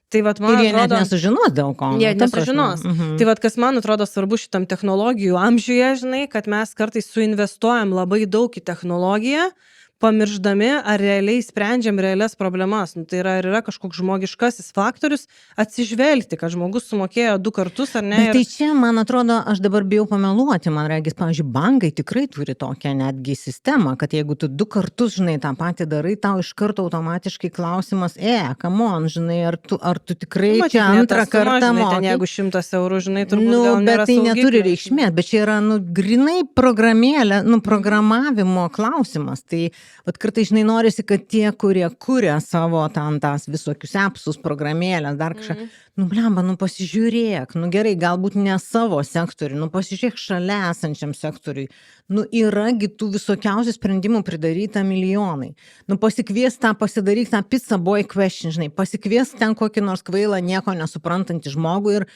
Tai vat, man ir jie atrodo, net nesužinos dėl ko. Jie nesužinos. Tai vat, kas man atrodo svarbu šitam technologijų amžiuje, žinai, kad mes kartais suinvestuojam labai daug į technologiją, pamiršdami, ar realiai sprendžiam realias problemas. Tai yra kažkoks žmogiškasis faktorius atsižvelgti, kad žmogus sumokėjo 2 kartus, ar ne? Bet tai čia, man atrodo, aš dabar bijau pameluoti, man regis, pavyzdžiui, bankai tikrai turi tokią netgi sistemą, kad jeigu tu 2 kartus, žinai, tą patį darai, tau iš karto automatiškai klausimas, come on, žinai, ar tu tikrai čia antrą kartą moki. Jeigu 100 eurų, žinai, turbūt gal nėra bet tai saugiklių. Neturi reikšmės, bet čia yra, grinai programėlė, programavimo klausimas. Tai vat kartais, žinai, norisi, kad tie, kurie kuria savo tas visokius appsus, programėlės, dar kažką, blemba, pasižiūrėk, gerai, galbūt ne savo sektoriui, pasižiūrėk šalia esančiam sektoriui, yragi tų visokiausių sprendimų pridaryta milijonai. Pasikvies pasidaryk tą pizza boy question, žinai, pasikvies ten kokį nors kvailą, nieko nesuprantantį žmogų ir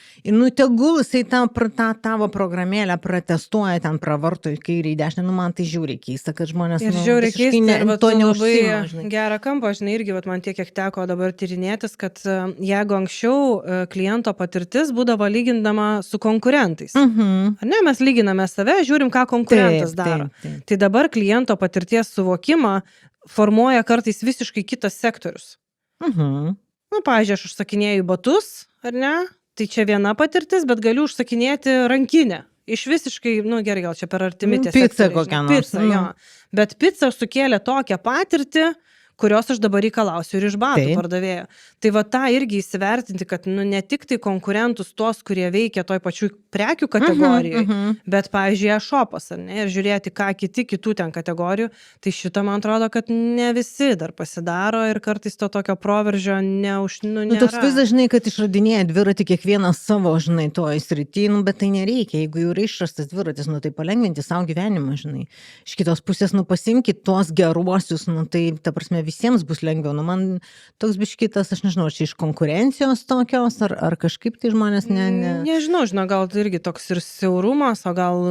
tegul jisai tą tavo programėlę pratestuoja, ten pravarto į kairį, į dešinę, man tai žiūri keista, kad žmonės to neužsima. Gerą kampą, žinai, irgi man tiek, kiek teko dabar tyrinėtis, kad jeigu anksčiau kliento patirtis būdavo lygindama su konkurentais. Ar ne, mes lyginame save, žiūrim, ką konkurentas daro. Tai dabar kliento patirties suvokimą formuoja kartais visiškai kitas sektorius. Pavyzdžiui, aš užsakinėju batus, ar ne? Tai čia viena patirtis, bet galiu užsakinėti rankinę. Iš visiškai, gerai, gal čia per artimi tie pizza kokią nors. Pizza, jo. Bet pizza sukėlė tokią patirtį, kurios aš dabar reikalausiu ir iš batų pardavėjo. Tai va tą irgi įsivertinti, kad ne tik tai konkurentus tuos, kurie veikia toj pačių prekių kategorijai, bet, pavyzdžiui, e-shopas, ar ne, ir žiūrėti, ką kitų ten kategorijų, tai šitą, man atrodo, kad ne visi dar pasidaro ir kartais to tokio proveržio nėra. Toks vaizdas, žinai, kad išradinėja dviratį kiekvienas savo, žinai, toj srity, bet tai nereikia, jeigu jau yra išrastas dviratis, tai palengvinti savo gyvenimą, žinai. Iš kitos pusės, pasimkit tuos geruosius, tai, ta prasme, visiems bus lengviau. Man toks biškitas, aš nežinau, ar čia iš konkurencijos tokios, ar kažkaip tai žmonės Nežinau, gal tai irgi toks ir siaurumas, o gal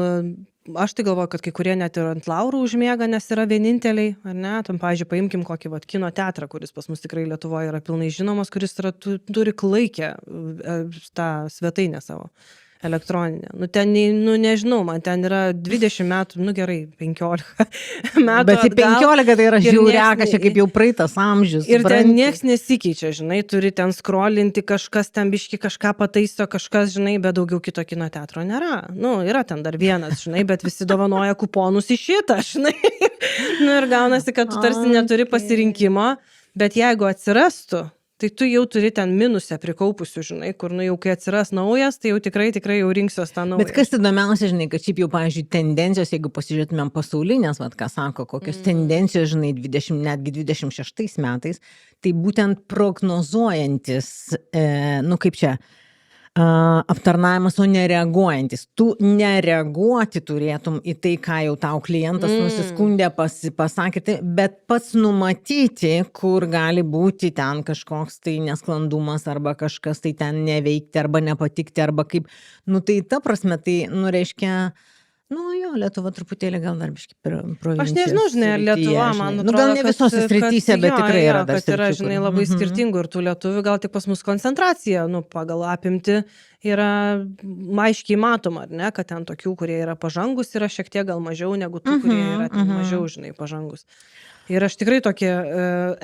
aš tai galvoju, kad kai kurie net ir ant laurų užmiega, nes yra vieninteliai, ar ne? Tam, pavyzdžiui, paimkim kokį kino teatrą, kuris pas mus tikrai Lietuvoje yra pilnai žinomas, kuris turi klaikę tą svetainę savo. Elektroninė. Ten, nežinau, man ten yra 20 metų, gerai, 15 metų. Bet 15 tai yra žiūrėka, čia kaip jau praeitas amžius. Ir ten nieks nesikeičia, žinai, turi ten skrolinti, kažkas ten biški kažką pataiso, kažkas, žinai, bet daugiau kito kino teatro nėra. Yra ten dar vienas, žinai, bet visi dovanoja kuponus į šitą, žinai. Ir gaunasi, kad tu tarsi neturi pasirinkimo, bet jeigu atsirastų, tai tu jau turi ten minusę prikaupusių, žinai, kur jau kai atsiras naujas, tai jau tikrai jau rinksiuos tą naują. Bet kas įdomiausia, žinai, kad šiaip jau, pavyzdžiui, tendencijos, jeigu pasižiūrėtumėm pasaulinės, ką sako, kokios tendencijos, žinai, netgi 26 metais, tai būtent prognozuojantis, kaip čia, aptarnavimas, o nereaguojantis. Tu nereaguoti turėtum į tai, ką jau tau klientas nusiskundė, pasakė, bet pats numatyti, kur gali būti ten kažkoks tai nesklandumas, arba kažkas tai ten neveikti, arba nepatikti, arba kaip, tai ta prasme, tai, reiškia, Lietuva truputėlį gal dar biškai provincijos. Aš nežinau, žinai, ar Lietuva, man atrodo, gal ne visose srityse, bet tikrai yra dar sričių. Kad yra, žinai, labai skirtingų ir tų lietuvių, gal tik pas mus koncentracija, pagal apimti yra aiškiai matoma, ar ne, kad ten tokių, kurie yra pažangus, yra šiek tiek gal mažiau negu tų, kurie yra ten mažiau, žinai, pažangus. Ir aš tikrai tokį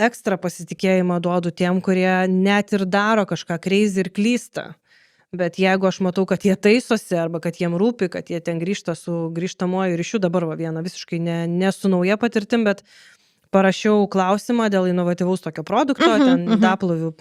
ekstra pasitikėjimą duodu tiem, kurie net ir daro kažką crazy ir klysta. Bet jeigu aš matau, kad jie taisosi, arba kad jiem rūpi, kad jie ten grįžta su grįžtamuoju ryšiu, dabar vieną visiškai ne su nauja patirtim, bet parašiau klausimą dėl inovatyvaus tokio produkto, ten daplovių,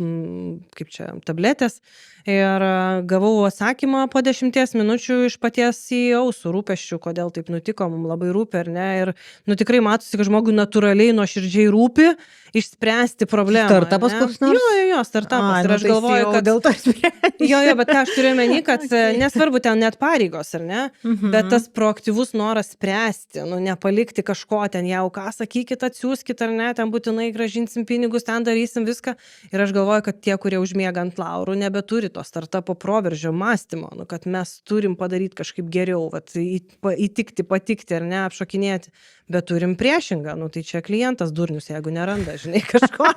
kaip čia, tabletės. Ir gavau atsakymą po 10 minučių iš paties CEO su rūpesčiu, kodėl taip nutiko, mums labai rūpi, ar ne. Ir tikrai matosi, kad žmogui natūraliai nuoširdžiai rūpi išspręsti problemą. Startupas koks nors? Jo, startupas. Ir aš galvoju, kad dėl to sprendžiu. Jo, bet ką aš turiu meni, kad nesvarbu ten net pareigos, ar ne, bet tas proaktyvus noras spręsti, nepalikti kažko ten jau, ką sakykit, atsiųskit, ar ne, ten būtinai grąžinsim pinigus, ten darysim viską. Ir aš galvoju, kad tie, kurie užmiega ant laurų, nebeturi to startupo proveržio mąstymo, kad mes turim padaryti kažkaip geriau, įtikti, patikti ar ne, apšokinėti, bet turim priešingą, tai čia klientas durnius, jeigu neranda, žinai, kažko.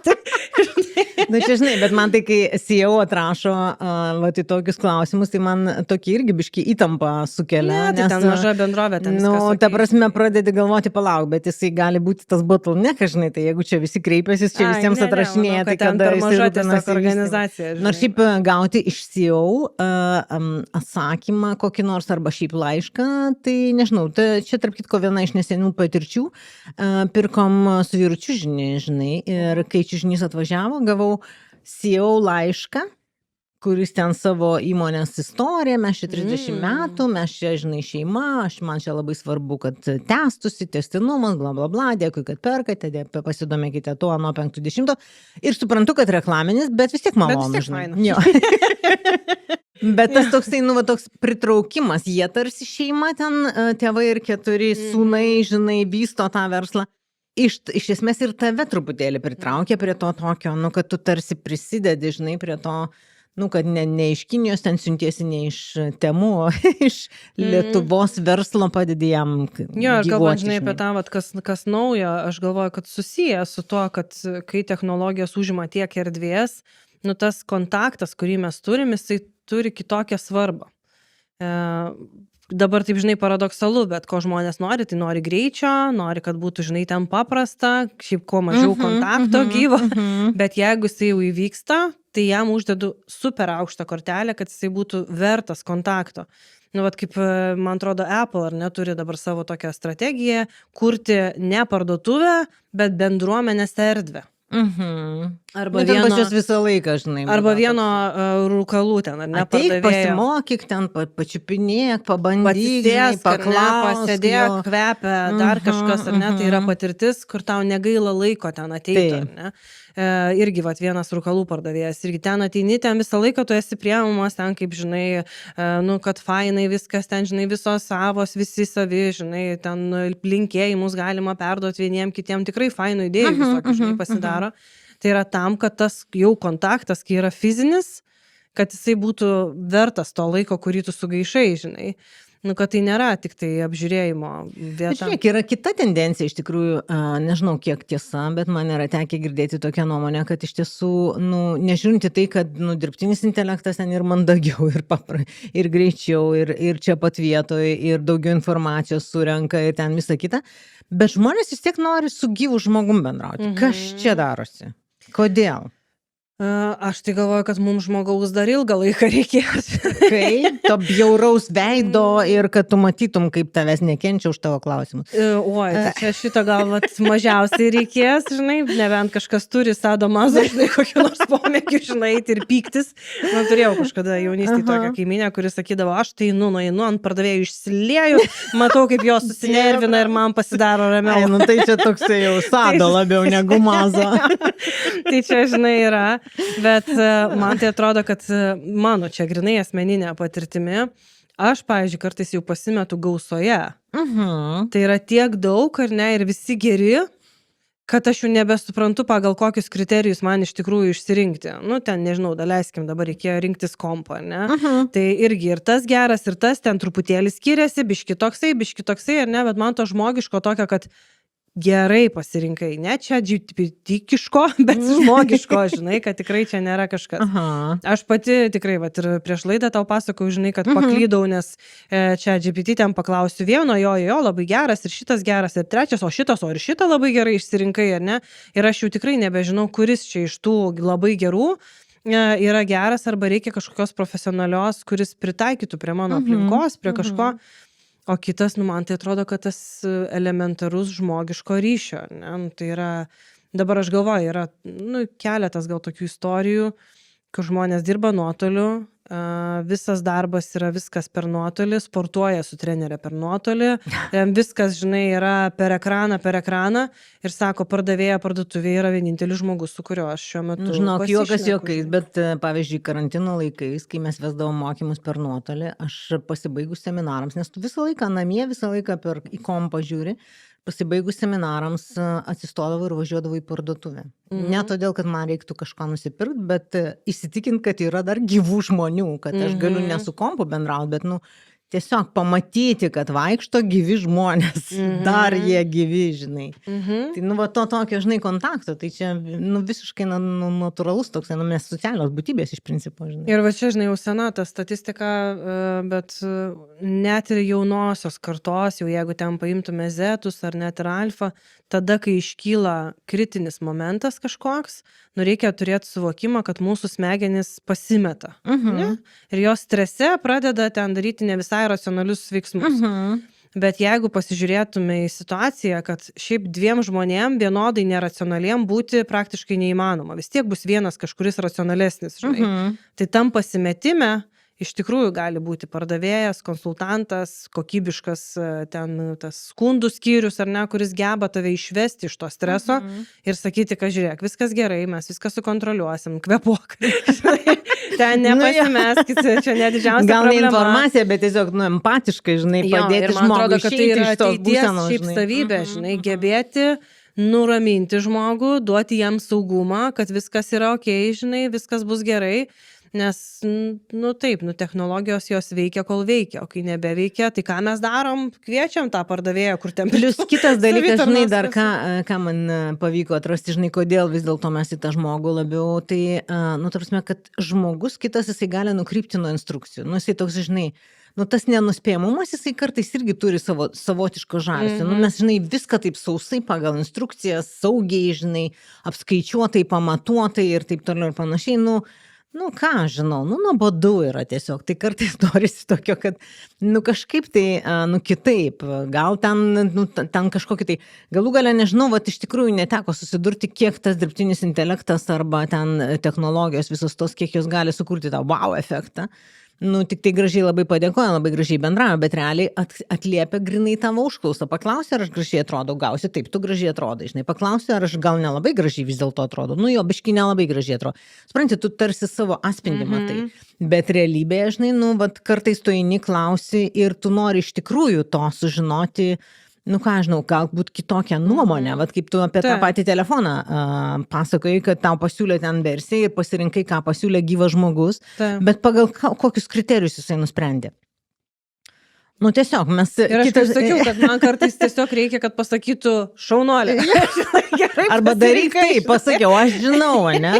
Čia žinai, bet man tai, kai CEO atrašo į tokius klausimus, tai man tokį irgi biškį įtampą sukelia. Ne, tai ten maža bendrovė, ten ta prasme, pradedi galvoti, palauk, bet jisai gali būti tas bottleneckas, žinai, tai jeigu čia visi kreipiasi, čia visiems atrašinėja, tai kada maža tiesiog organizacija. Nors šiaip gauti iš CEO atsakymą kokį nors arba šiaip laišką, tai nežinau, čia tarp kitko viena iš nesenių patirčių, pirkom su vyručiu žinai, ir kai čiužinys atvažiavo, gavau CEO laišką, kuris ten savo įmonės istoriją, mes čia 30 metų, mes čia, žinai, šeima, man čia labai svarbu, kad tęstusi, tęstinumas, bla bla bla, dėkui, kad perkate, pasidomėkite tuo nuo 50 ir suprantu, kad reklaminis, bet vis tiek malonu, žinai. Bet tas toksai, toks pritraukimas, jie tarsi šeima ten, tėvai ir 4 sūnai, žinai, vysto tą verslą. Iš esmės ir tave truputėlį pritraukia prie to tokio, kad tu tarsi prisidedi, žinai, prie to, kad ne iš Kinijos ten siuntiesi, ne iš Temų, iš Lietuvos verslo padedi jam gyvuoti. Jo, aš galvoju, žinai, apie tą, kas naujo, aš galvoju, kad susiję su tuo, kad kai technologijos užima tiek erdvės, tas kontaktas, kurį mes turim, jisai turi kitokią svarbą. Dabar taip, žinai, paradoksalu, bet ko žmonės nori, tai nori greičio, nori, kad būtų, žinai, ten paprasta, šiaip kuo mažiau kontakto gyvo, bet jeigu jisai jau įvyksta, tai jam uždedu super aukštą kortelę, kad jisai būtų vertas kontakto. Kaip, man atrodo, Apple ar neturi dabar savo tokią strategiją, kurti ne parduotuvę, bet bendruomenės erdvę. Arba vieno, pas juos visą laiką, žinai. Arba vieno rūkalų ten, ar ne, ateik, pasimokyk ten, pačiupinėk, pabandyk, paklausk, pasėdėk, kvepia, dar kažkas, ar ne, tai yra patirtis, kur tau negaila laiko ten ateiti, ar ne. Irgi vienas rūkalų pardavėjas, irgi ten ateini, ten visą laiką tu esi priemamas, ten kaip, žinai, kad fainai viskas, ten, žinai, visos savos, visi savi, žinai, ten linkėjimus galima perduoti vieniem kitiem, tikrai fainų idėjų visokių, žinai, pasidaro. Tai yra tam, kad tas jau kontaktas, kai yra fizinis, kad jisai būtų vertas to laiko, kurį tu sugaišai, žinai. Kad tai nėra tik tai apžiūrėjimo vieta. Žiūrėk, yra kita tendencija, iš tikrųjų, nežinau kiek tiesa, bet man yra tekę girdėti tokią nuomonę, kad iš tiesų, nežiūrinti tai, kad dirbtinis intelektas ten ir mandagiau, ir greičiau, ir čia pat vietoje, ir daugiau informacijos surenka, ir ten visą kitą, bet žmonės vis tiek nori su gyvu žmogum bendrauti. Kas čia darosi? Kodėl? Aš tai galvoju, kad mums žmogaus dar ilgą laiką reikės. Kaip? To bjauraus veido ir kad tu matytum, kaip tavęs nekenčia už tavo klausimus. Oi, tai čia šito gal mažiausiai reikės, žinai, nebent kažkas turi sadomazo, žinai, kokį nors pomėgį, žinai, ir pyktis. Turėjau kažkada jaunystėje tokią kaiminę, kuris sakydavo, aš tai nueinu ant pardavėjų išsilieju, matau, kaip jos susinervina ir man pasidaro ramiau. Tai čia toksai jau sado labiau negu mazo. Tai čia, žinai, yra. Bet man tai atrodo, kad mano čia grinai asmeninė patirtimi, aš, pavyzdžiui, kartais jau pasimetu gausoje. Tai yra tiek daug, ar ne, ir visi geri, kad aš jau nebesuprantu, pagal kokius kriterijus man iš tikrųjų išsirinkti. Ten, nežinau, daleiskim, dabar reikėjo rinktis kompą, ne? Tai irgi ir tas geras, ir tas ten truputėlį skiriasi, biški toksai, ar ne, bet man to žmogiško tokio, kad gerai pasirinkai, ne čia GPT-kiško, bet žmogiško, žinai, kad tikrai čia nėra kažkas. Aš pati tikrai, ir prieš laidą tau pasakau, žinai, kad paklydau, nes čia GPT ten paklausiu vieno, jo, labai geras, ir šitas geras, ir trečias, o ir šitą labai gerai išsirinkai, ar ne? Ir aš jau tikrai nebežinau, kuris čia iš tų labai gerų yra geras, arba reikia kažkokios profesionalios, kuris pritaikytų prie mano aplinkos, prie kažko. O kitas, nu man tai atrodo, kad tas elementarus žmogiško ryšio, ne? Nu, tai yra, dabar aš galvoju, yra nu, keletas gal tokių istorijų, kur žmonės dirba nuotoliu, visas darbas yra viskas per nuotolį, sportuoja su trenerė per nuotolį, viskas, žinai, yra per ekraną ir sako, pardavėja parduotuvėje yra vienintelis žmogus, su kuriuo aš šiuo metu Žinok, juokas pasišneku, juokais, žinai. bet pavyzdžiui, karantino laikais, kai mes vesdavom mokymus per nuotolį, aš pasibaigus seminarams, nes tu visą laiką namie, visą laiką per į kompą žiūri, pasibaigus seminarams atsistodavau ir važiuodavau į parduotuvę. Ne todėl, kad man reiktų kažką nusipirkti, bet įsitikint, kad yra dar gyvų žmonių, kad aš galiu ne su kompu bendrauti, bet, nu, tiesiog pamatyti, kad vaikšto gyvi žmonės, dar jie gyvi, žinai. Tai, nu, va, to tokio, žinai, kontakto, tai čia, nu, visiškai natūralus toks, nu, mes socialios būtybės iš principo, žinai. Ir va čia, žinai, jau sena ta statistika, bet net ir jaunosios kartos, jau jeigu ten paimtume zetus ar net ir alfa, tada, kai iškyla kritinis momentas kažkoks, nu reikia turėti suvokimą, kad mūsų smegenys pasimeta. Ne? Ir jos strese pradeda ten daryti ne visai racionalius veiksmus. Bet jeigu pasižiūrėtume į situaciją, kad šiaip dviem žmonėm vienodai neracionaliem būti praktiškai neįmanoma. Vis tiek bus vienas kažkuris racionalesnis, žinai. Tai tam pasimetime iš tikrųjų gali būti pardavėjas, konsultantas, kokybiškas ten tas skundų skyrius, ar ne, kuris geba tave išvesti iš to streso ir sakyti, kad žiūrėk, viskas gerai, mes viską sukontroliuosim, kvėpuok. Ten nepasimeskit, čia ne didžiausia Gal ne problema. informacija, bet tiesiog, nu, empatiškai, žinai, padėti žmogui kad tai išeiti yra iš tos ateities būsenos, šiaip žinai. savybė, žinai, gebėti nuraminti žmogų, duoti jam saugumą, kad viskas yra okei, žinai, viskas bus gerai. Nes, nu taip, nu technologijos jos veikia, kol veikia, o kai nebeveikia, tai ką mes darom, kviečiam tą pardavėją, kur ten Plius kitas dalykas, žinai, savitarnos dar ką man pavyko atrasti, žinai, kodėl vis dėlto mes į tą žmogų labiau, tai, nu, tarsi, kad žmogus kitas, jisai gali nukrypti nuo instrukcijų, nu, jisai toks, žinai, nu, tas nenuspėjamumas, jisai kartais irgi turi savotiško žavesio. Nu, mes, žinai, viską taip sausai pagal instrukcijas, saugiai, žinai, apskaičiuotai, pamatuotai ir taip toliau ir panašiai, nu, ką žinau, nu, nuobodu yra tiesiog, tai kartais norisi tokio, kad, nu, kažkaip tai, nu, kitaip, gal ten, nu, ten kažkokį tai, galų gale nežinau, vat iš tikrųjų neteko susidurti, kiek tas dirbtinis intelektas arba ten technologijos visos tos, kiek jos gali sukurti tą wow efektą. Nu, tik tai gražiai labai padėkoja, labai gražiai bendrauja, bet realiai atliepia grinai tavo užklausą. Paklausia, ar aš gražiai atrodau, gausi, taip, tu gražiai atrodai, žinai, paklausia, ar aš gal nelabai gražiai vis dėlto atrodo, nu jo, biški nelabai gražiai atrodo. Supranti, tu tarsi savo atspindį matai, bet realybėje, žinai, nu, vat kartais tu eini, klausi ir tu nori iš tikrųjų to sužinoti, nu ką žinau, galbūt kitokią nuomonę, vat kaip tu apie tą patį telefoną pasakojai, kad tau pasiūlė ten versiją ir pasirinkai, ką pasiūlė gyvas žmogus, bet pagal kokius kriterijus jisai nusprendė. Nu tiesiog mes... Ir aš kaip sakiau, kad man kartais tiesiog reikia, kad pasakytų šaunuolė. Arba daryk taip, pasakiau, aš žinau, ne?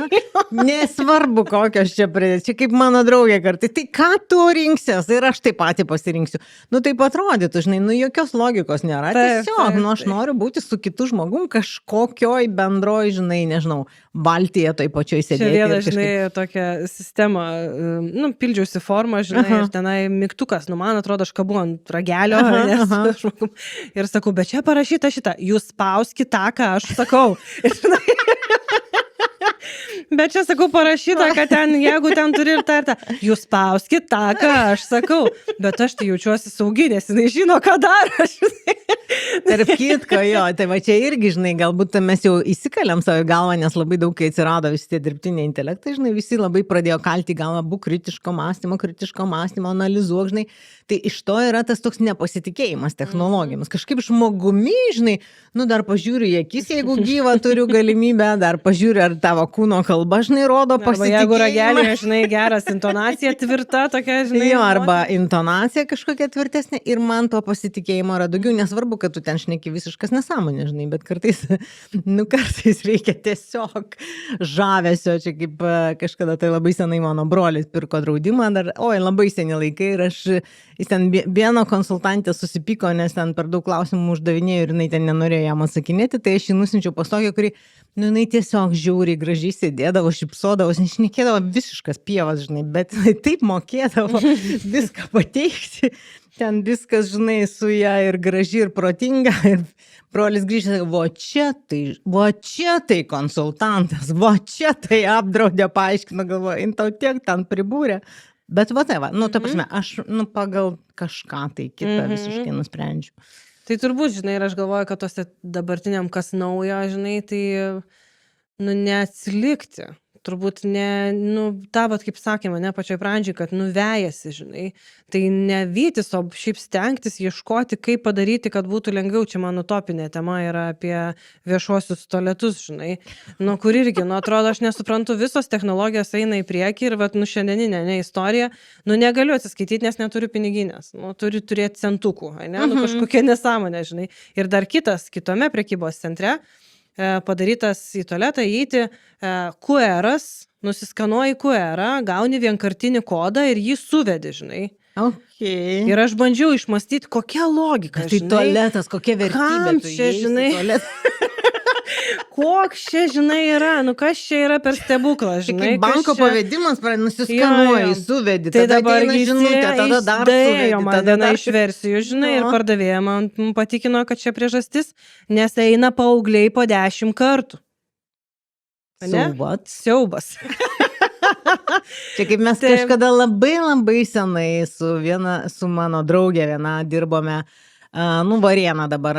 Nesvarbu, kokios čia pridės. Čia kaip mano draugė kartais. Tai ką tu rinksies? Ir aš taip patį pasirinksiu. Nu taip atrodytų, žinai, nu jokios logikos nėra. Tiesiog, nu aš noriu būti su kitu žmogum kažkokioj bendroj, žinai, nežinau, valtyje toj pačioj sėdėti. Čia viena, žinai, tokią sistemą, nu, pildžiausi formą, žinai, ir tenai mygtukas, nu man atrodo, aš kabu ant ragelio, ir sakau, bet čia parašyta šitą, jūs spauskit tą, ką aš sakau. Bet čia, sakau, parašyta, kad ten, jeigu ten turi ir tą, jūs spauskit tą, ką aš sakau. Bet aš tai jaučiuosi saugi, nes jinai žino, ką daro. Tarp kitko, jo, tai va čia irgi, žinai, galbūt mes jau įsikaliam savo galvą, nes labai daug, kai atsirado visi tie dirbtiniai intelektai, žinai, visi labai pradėjo kalti galvą, būk kritiško mąstymo, analizuok, žinai. Tai iš to yra tas toks nepasitikėjimas technologijomis. Kažkaip žmogumi, žinai, nu dar pažiūriu į akis, jeigu gyvą turiu galimybę, dar pažiūriu, ar tavo kūno kalba, žinai, rodo pasitikėjimą. Jeigu ragelė, žinai, geras, intonacija tvirta, tokia, žinai. Jo, arba intonacija kažkokia tvirtesnė ir man to pasitikėjimo yra daugiau, nesvarbu, kad tu ten šneki visiškas nesąmonė, žinai, bet kartais, nu kartais reikia tiesiog žavesio, čia kaip kažkada tai labai senai mano brolis pirko draudimą, dar, oi, labai seni laikai ir jis ten vieno konsultantė susipyko, nes ten per daug klausimų uždavinėjo ir jinai ten nenorėjo jam atsakinėti, tai aš jį nusinčiau pas tokią, kuri Nu, jinai tiesiog žiauriai gražiai sėdėdavo, šipsodavo, šnekėdavo visiškas pievas, žinai, bet jinai taip mokėdavo viską pateikti. Ten viskas, žinai, su ją ir graži, ir protinga. Ir brolis grįžta, va čia tai konsultantas, va čia tai apdraudė, paaiškino, galvoju, jin tau tiek ten pribūrė. Bet va tai va, nu, ta prasme, aš, nu, pagal kažką tai kitą visiškai nusprendžiu. Tai turbūt, žinai, ir aš galvoju, kad tose dabartiniam kas naujo, žinai, tai, nu, neatsilikti. Turbūt ne, nu, tą, vat, kaip sakėme, ne pačioj pradžiai, kad nuvejasi, žinai. Tai ne vytis, o šiaip stengtis, ieškoti, kaip padaryti, kad būtų lengviau. Čia mano topinė tema yra apie viešuosius tualetus, žinai. Nu, kur irgi, nu, atrodo, aš nesuprantu, visos technologijos eina į priekį ir, vat, nu, šiandieninė, ne, istorija, nu, negaliu atsiskaityti, nes neturiu piniginės. Nu, turiu turėti centukų, ne, nu, kažkokia nesąmonė, žinai. Ir dar kitas, kitome prekybos centre, padarytas į tualetą, įeiti QR-as, nusiskanuoji QR-ą, gauni vienkartinį kodą ir jį suvedi, žinai. Okay. Ir aš bandžiau išmastyti, kokia logika, tai žinai. Tualetas, kokia vertybė. Kam čia, žinai? Koks čia, žinai, yra, nu kas čia yra per stebuklą, žinai. Kaip banko čia... pavedimas, nusiskanuoji, suvedi, tai tada dabar ateina žinutė, tada dar suvedi. Man viena iš versijų, žinai, ir pardavėja man patikino, kad čia priežastis, nes eina paaugliai po 10 kartų. So what? Siaubas. Čia kaip mes kažkada labai senai su mano draugė viena dirbome, nu, Varėną dabar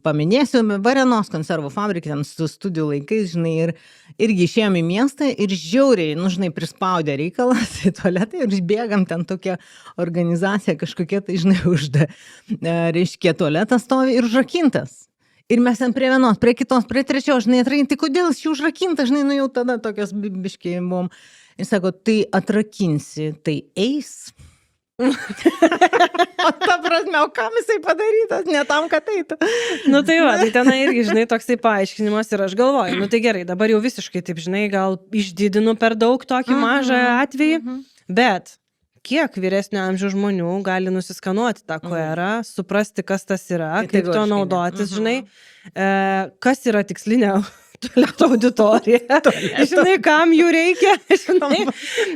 paminėsiu, Varėnos konservų fabrikai, ten su studijų laikais, žinai, ir irgi išėjom į miestą ir žiauriai, nu, žinai, prispaudė reikalas į tualetą ir bėgam ten tokia organizacija kažkokia, tai, žinai, reiškia, tualetas stovi ir užrakintas. Ir mes ten prie vienos, prie kitos, prie trečios, žinai, atrakinti, tai kodėl šį užrakinta, žinai, nu jau tada tokios biškiai buvom. Ir sako, tai atrakinsi, tai eis. O ta prasme, o kam jisai padarytas, ne tam, kad eitų. Nu tai va, tai ten irgi, žinai, toksai paaiškinimas ir aš galvoju, nu tai gerai, dabar jau visiškai taip, žinai, gal išdidinu per daug tokį mažą atvejį, bet kiek vyresnio amžiaus žmonių gali nusiskanuoti tą QR-ą, suprasti, kas tas yra, kaip to naudotis, žinai, kas yra tikslinė tualeto auditorija. Žinai, kam jų reikia, žinai,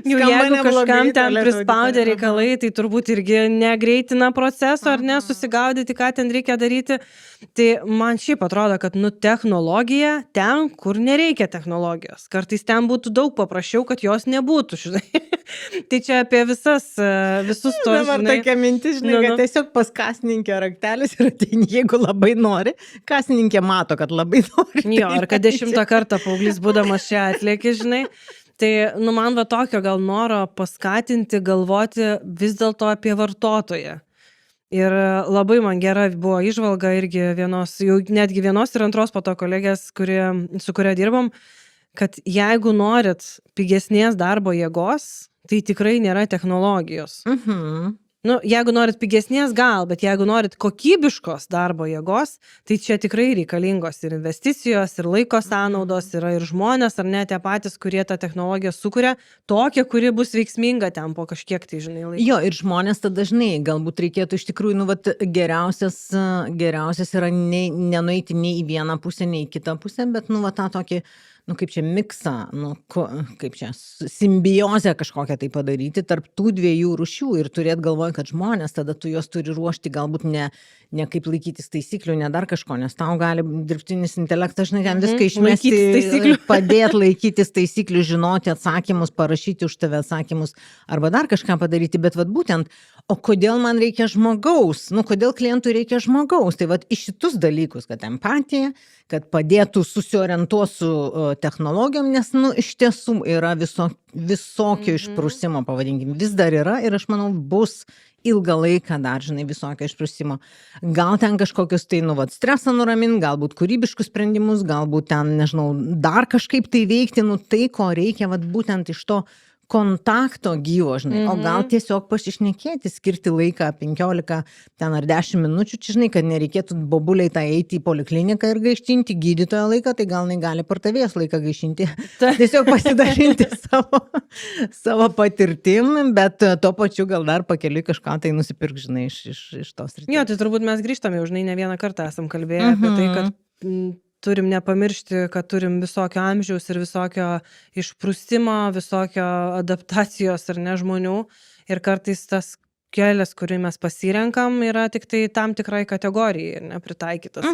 jeigu kažkam ten prispaudė reikalai, tai turbūt irgi negreitina proceso, ar ne, susigaudyti, ką ten reikia daryti. Tai man šiaip atrodo, kad, nu, technologija ten, kur nereikia technologijos. Kartais ten būtų daug paprasčiau, kad jos nebūtų, žinai. Tai čia apie visus tos, dabar žinai. Tokia mintis, žinai, kad tiesiog pas kasininkę raktelis ir ateini, jeigu labai nori, kasininkė mato, kad labai nori. Jo, ir kad 10 kartą paauglys būdamas čia atlieki, žinai. Tai, nu, man va tokio gal noro paskatinti, galvoti vis dėlto apie vartotoją. Ir labai man gera buvo įžvalga irgi vienos, jau netgi vienos ir antros po to kolegės, su kuria dirbom, kad jeigu norit pigesnės darbo jėgos, tai tikrai nėra technologijos. Nu, jeigu norit pigesnės gal, bet jeigu norit kokybiškos darbo jėgos, tai čia tikrai reikalingos ir investicijos, ir laiko sąnaudos, yra ir žmonės, ar ne tie patys, kurie tą technologiją sukuria, tokia, kuri bus veiksminga ten po kažkiek tai, žinai, laiko. Jo, ir žmonės tada, žinai, galbūt reikėtų iš tikrųjų, nu, vat, geriausias yra nenueiti nei į vieną pusę, nei į kitą pusę, bet, nu, va, tą tokį, nu, kaip čia miksą, nu, kaip čia simbiozę kažkokią tai padaryti tarp tų dviejų rūšių ir turėt galvoj, kad žmonės tada tu juos turi ruošti galbūt ne kaip laikytis taisyklių, ne dar kažko, nes tau gali dirbtinis intelektas, žinai, ten viską išmesti, padėti laikytis taisyklių, žinoti atsakymus, parašyti už tave atsakymus arba dar kažką padaryti, bet vat būtent, o kodėl man reikia žmogaus, nu, kodėl klientui reikia žmogaus, tai vat iš šitus dalykus, kad empatija, kad padėtų susiorientuoti su technologijom, nes, nu, iš tiesų yra visokio išprusimo, pavadinkim, vis dar yra ir aš manau bus ilgą laiką dar, žinai, visokio išprusimo. Gal ten kažkokius tai, nu, vat, stresą nuramin, galbūt kūrybiškus sprendimus, galbūt ten, nežinau, dar kažkaip tai veikti, nu, tai, ko reikia, vat, būtent iš to kontakto gyvo, žinai, o gal tiesiog pasišnekėti, skirti laiką 15 ten ar 10 minučių, čia, žinai, kad nereikėtų bobuliai tą eiti į polikliniką ir gaištinti gydytojo laiką, tai gal negali pardavėjas laiką gaišinti, tiesiog pasidalinti savo patirtim, bet tuo pačiu gal dar pakeliui kažką tai nusipirk, žinai, iš tos ryties. Jo, tai turbūt mes grįžtame jau, žinai, ne vieną kartą esam kalbėję apie tai, kad turim nepamiršti, kad turim visokio amžiaus ir visokio išprusimo, visokio adaptacijos ar ne žmonių. Ir kartais tas kelias, kurį mes pasirenkam, yra tik tai tam tikrai kategorijai ir nepritaikytas.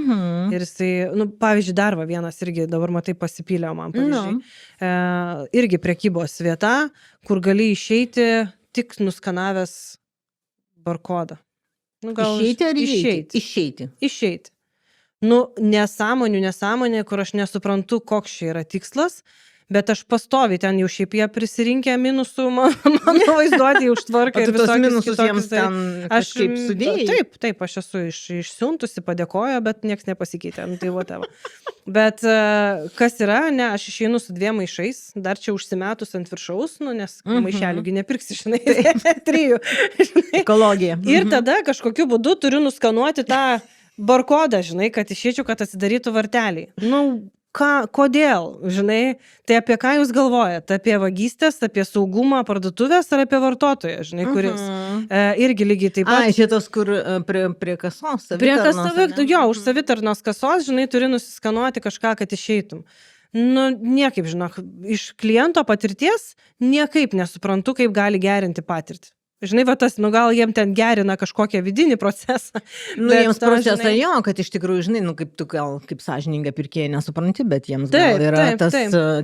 Ir jisai, nu, pavyzdžiui, dar vienas irgi dabar matai pasipylė man pavyzdžiui. Irgi prekybos vieta, kur gali išeiti tik nuskanavęs barkodą. Nu, Išeiti ar išeiti? Išeiti. Išeiti. Nu, nesąmonė, kur aš nesuprantu, koks čia yra tikslas, bet aš pastoviai ten jau šiaip jie prisirinkę minusų, mano vaizduotį užtvarką ir tos visokius minusus jiems kitokius. ten kažkaip sudėjai. Taip, aš esu išsiuntusi, padėkojo, bet nieks nepasikeitė. Nu, tai whatever. Bet kas yra, ne, aš išeinu su 2 maišais, dar čia užsimetus ant viršaus, nu, nes maišeliųgi nepirksi, žinai, 3. Ekologija. Ir tada kažkokiu būdu turiu nuskanuoti tą barkodą, žinai, kad išeičiau, kad atsidarytų varteliai. Nu, kodėl, žinai, tai apie ką jūs galvojate? Apie vagystės, apie saugumą parduotuvės ar apie vartotoją, žinai, kuris irgi lygiai taip pat. Šitos, kur prie kasos, savitarnos. Jo, už savitarnos kasos, žinai, turi nusiskanuoti kažką, kad išeitum. Nu, niekaip, žinok, iš kliento patirties niekaip nesuprantu, kaip gali gerinti patirtį. Žinai, va tas, nu gal jiem ten gerina kažkokią vidinį procesą. Nu, jiems procesą jo, kad iš tikrųjų, žinai, nu, kaip tu gal kaip sąžininga pirkėja nesupranti, bet jiems gal yra tas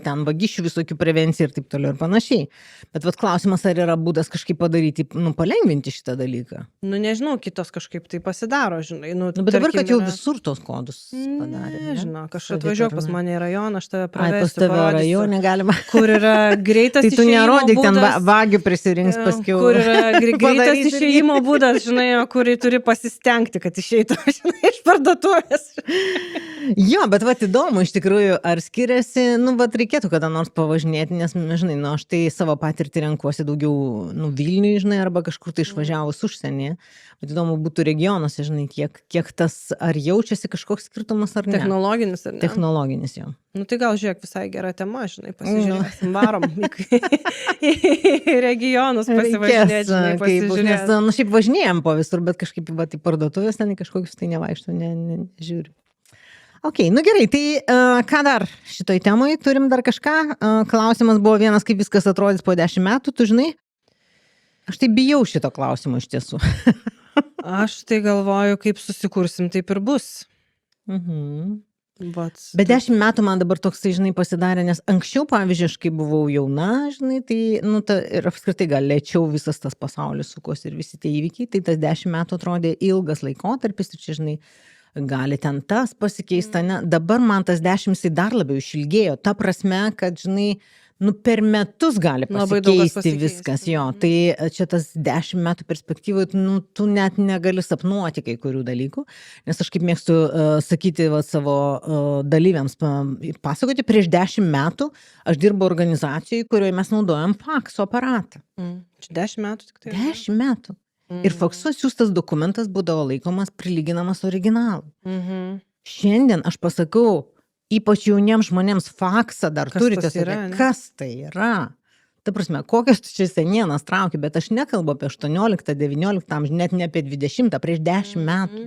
ten vagysčių visokių prevencija ir taip toliau ir panašiai. Bet vat klausimas, ar yra būdas kažkaip padaryti, nu, palengvinti šitą dalyką. Nu, nežinau, kitos kažkaip tai pasidaro, žinai. Nu, bet dabar, kad jau visur tos kodus padarė. Nežinau, kažkaip atvažiuok pas mane į rajoną, aš tave pravesiu. Pas tave rajone galima. Kur yra greitas tai tu nerodyk, ten vagių prisirinks paskiau. Kur yra greitas išėjimo būdas, žinai, kurį turi pasistengti, kad išeitų, žinai, iš parduotuvės. Jo, bet vat įdomu, iš tikrųjų, ar skiriasi, nu, vat reikėtų kada nors pavažinėti, nes, žinai, nu, aš tai savo patirtį renkuosi daugiau, nu, Vilniui, žinai, arba kažkur tai išvažiavus užsienyje. Bet įdomu būtų regionuose, žinai, kiek tas, ar jaučiasi kažkoks skirtumas, ar ne. Technologinis, ar ne? Technologinis, jo. Nu, tai gal žiūrėk, visai gera tema, žinai, pasižiūrėsim, varom į regionus pasivažinėti, žinai, pasižiūrėti. Nes, nu, šiaip važinėjom po visur, bet kažkaip, va, į parduotuvės ten kažkokius tai nevaikštų, nežiūriu. Ok, nu gerai, tai ką dar šitoj temai, turim dar kažką? Klausimas buvo vienas, kaip viskas atrodys po 10 metų, tu žinai? Aš tai bijau šito klausimo iš tiesų. Aš tai galvoju, kaip susikursim, taip ir bus. Bet 10 metų man dabar toksai, žinai, pasidarė, nes anksčiau, pavyzdžiui, aš kai buvau jauna, žinai, tai, nu, ir apskritai gal lėčiau visas tas pasaulis sukos ir visi tie įvykiai, tai tas 10 metų atrodė ilgas laikotarpis ir čia, žinai, gali ten tas pasikeista, ne? Dabar man tas 10 jisai dar labiau išilgėjo, ta prasme, kad, žinai, nu, per metus gali pasikeisti viskas, jo, tai čia tas 10 metų perspektyvai, nu, tu net negali sapnuoti kai kurių dalykų, nes aš kaip mėgstu sakyti va, savo dalyviams, pasakoti, prieš 10 metų aš dirbu organizacijoje, kurioje mes naudojam fakso aparatą. Čia 10 metų tik tai? 10 metų. Ir faksu siųstas dokumentas būdavo laikomas prilyginamas originalui. Šiandien aš pasakau, ypač jauniems žmonėms faksą dar turite, kas tai yra? Ta prasme, kokias tu čia senienas trauki, bet aš nekalbu apie 18, 19 amžių, net ne apie 20, prieš 10 metų.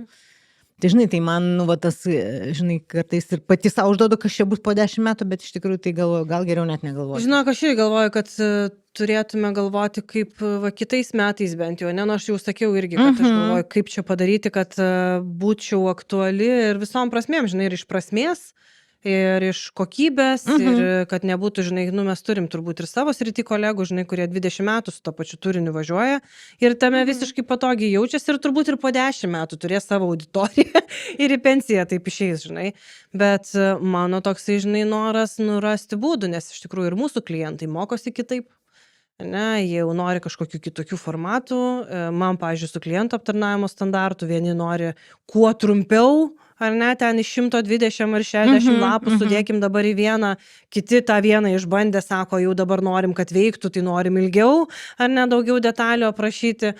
Tai žinai, tai man, nu, va, tas, žinai, kartais ir pati savo užduodu, kas čia bus po 10 metų, bet iš tikrųjų tai galvoju, gal geriau net negalvoju. Žinok, aš irgi galvoju, kad turėtume galvoti, kaip va, kitais metais bent jau, ne, nu, aš jau sakiau irgi, kad aš galvoju, kaip čia padaryti, kad būčiau aktuali ir visom prasmėm, žinai, ir iš prasmės, ir iš kokybės, ir kad nebūtų, žinai, nu, mes turim turbūt ir savo srity kolegų, žinai, kurie 20 metų su to pačiu turiniu važiuoja ir tame visiškai patogiai jaučiasi ir turbūt ir po 10 metų turės savo auditoriją ir į pensiją taip išeis, žinai. Bet mano toksai, žinai, noras nurasti būdų, nes iš tikrųjų ir mūsų klientai mokosi kitaip. Ne, jie jau nori kažkokių kitokių formatų. Man, pavyzdžiui, su klientų aptarnavimo standartų vieni nori kuo trumpiau, ar ne, ten iš 120 ar 60 lapų sudėkim dabar į vieną, kiti tą vieną išbandę, sako, jau dabar norim, kad veiktų, tai norim ilgiau, ar ne, daugiau detalių aprašyti.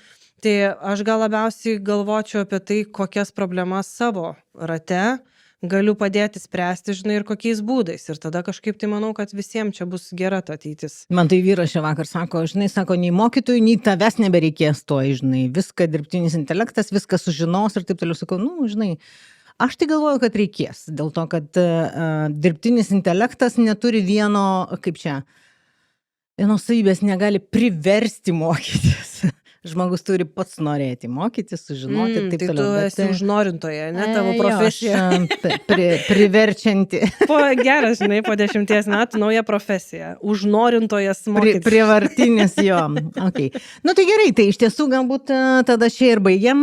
Tai aš gal labiausiai galvočiau apie tai, kokias problemas savo rate galiu padėti spręsti, žinai, ir kokiais būdais. Ir tada kažkaip tai manau, kad visiems čia bus gera ta ateitis. Man tai vyras šį vakar sako, žinai, sako, nei mokytojų, nei tavęs nebereikės to, žinai, viską dirbtinis intelektas, viską sužinos ir taip toliau. Sakau, nu, žinai, Aš tai galvoju, kad reikės, dėl to, kad dirbtinis intelektas neturi vienos savybės negali priversti mokytis. Žmogus turi pats norėti mokytis, sužinoti ir taip Tai tu toliau. esi užnorintoja, ne tavo profesija. Priverčianti. Geras, žinai, po 10 metų nauja profesija. Užnorintojas mokytis. Prievartinis jo. Okay. Nu tai gerai, tai iš tiesų galbūt tada čia ir baigiam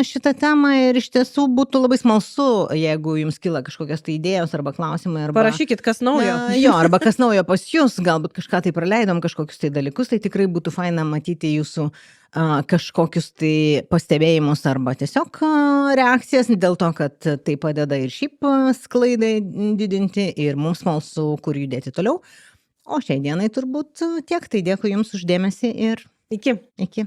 šitą temą ir iš tiesų būtų labai smalsu, jeigu jums kyla kažkokios tai idėjos arba klausimai. Parašykit, kas naujo. Jo, arba kas naujo pas jūs, galbūt kažką tai praleidom, kažkokius tai dalykus, tai tikrai būtų faina matyti jūsų kažkokius tai pastebėjimus arba tiesiog reakcijas, dėl to, kad tai padeda ir šiaip sklaidai didinti ir mums smalsu, kur judėti toliau. O šiai dienai turbūt tiek, tai dėkui jums už dėmesį ir Iki. iki.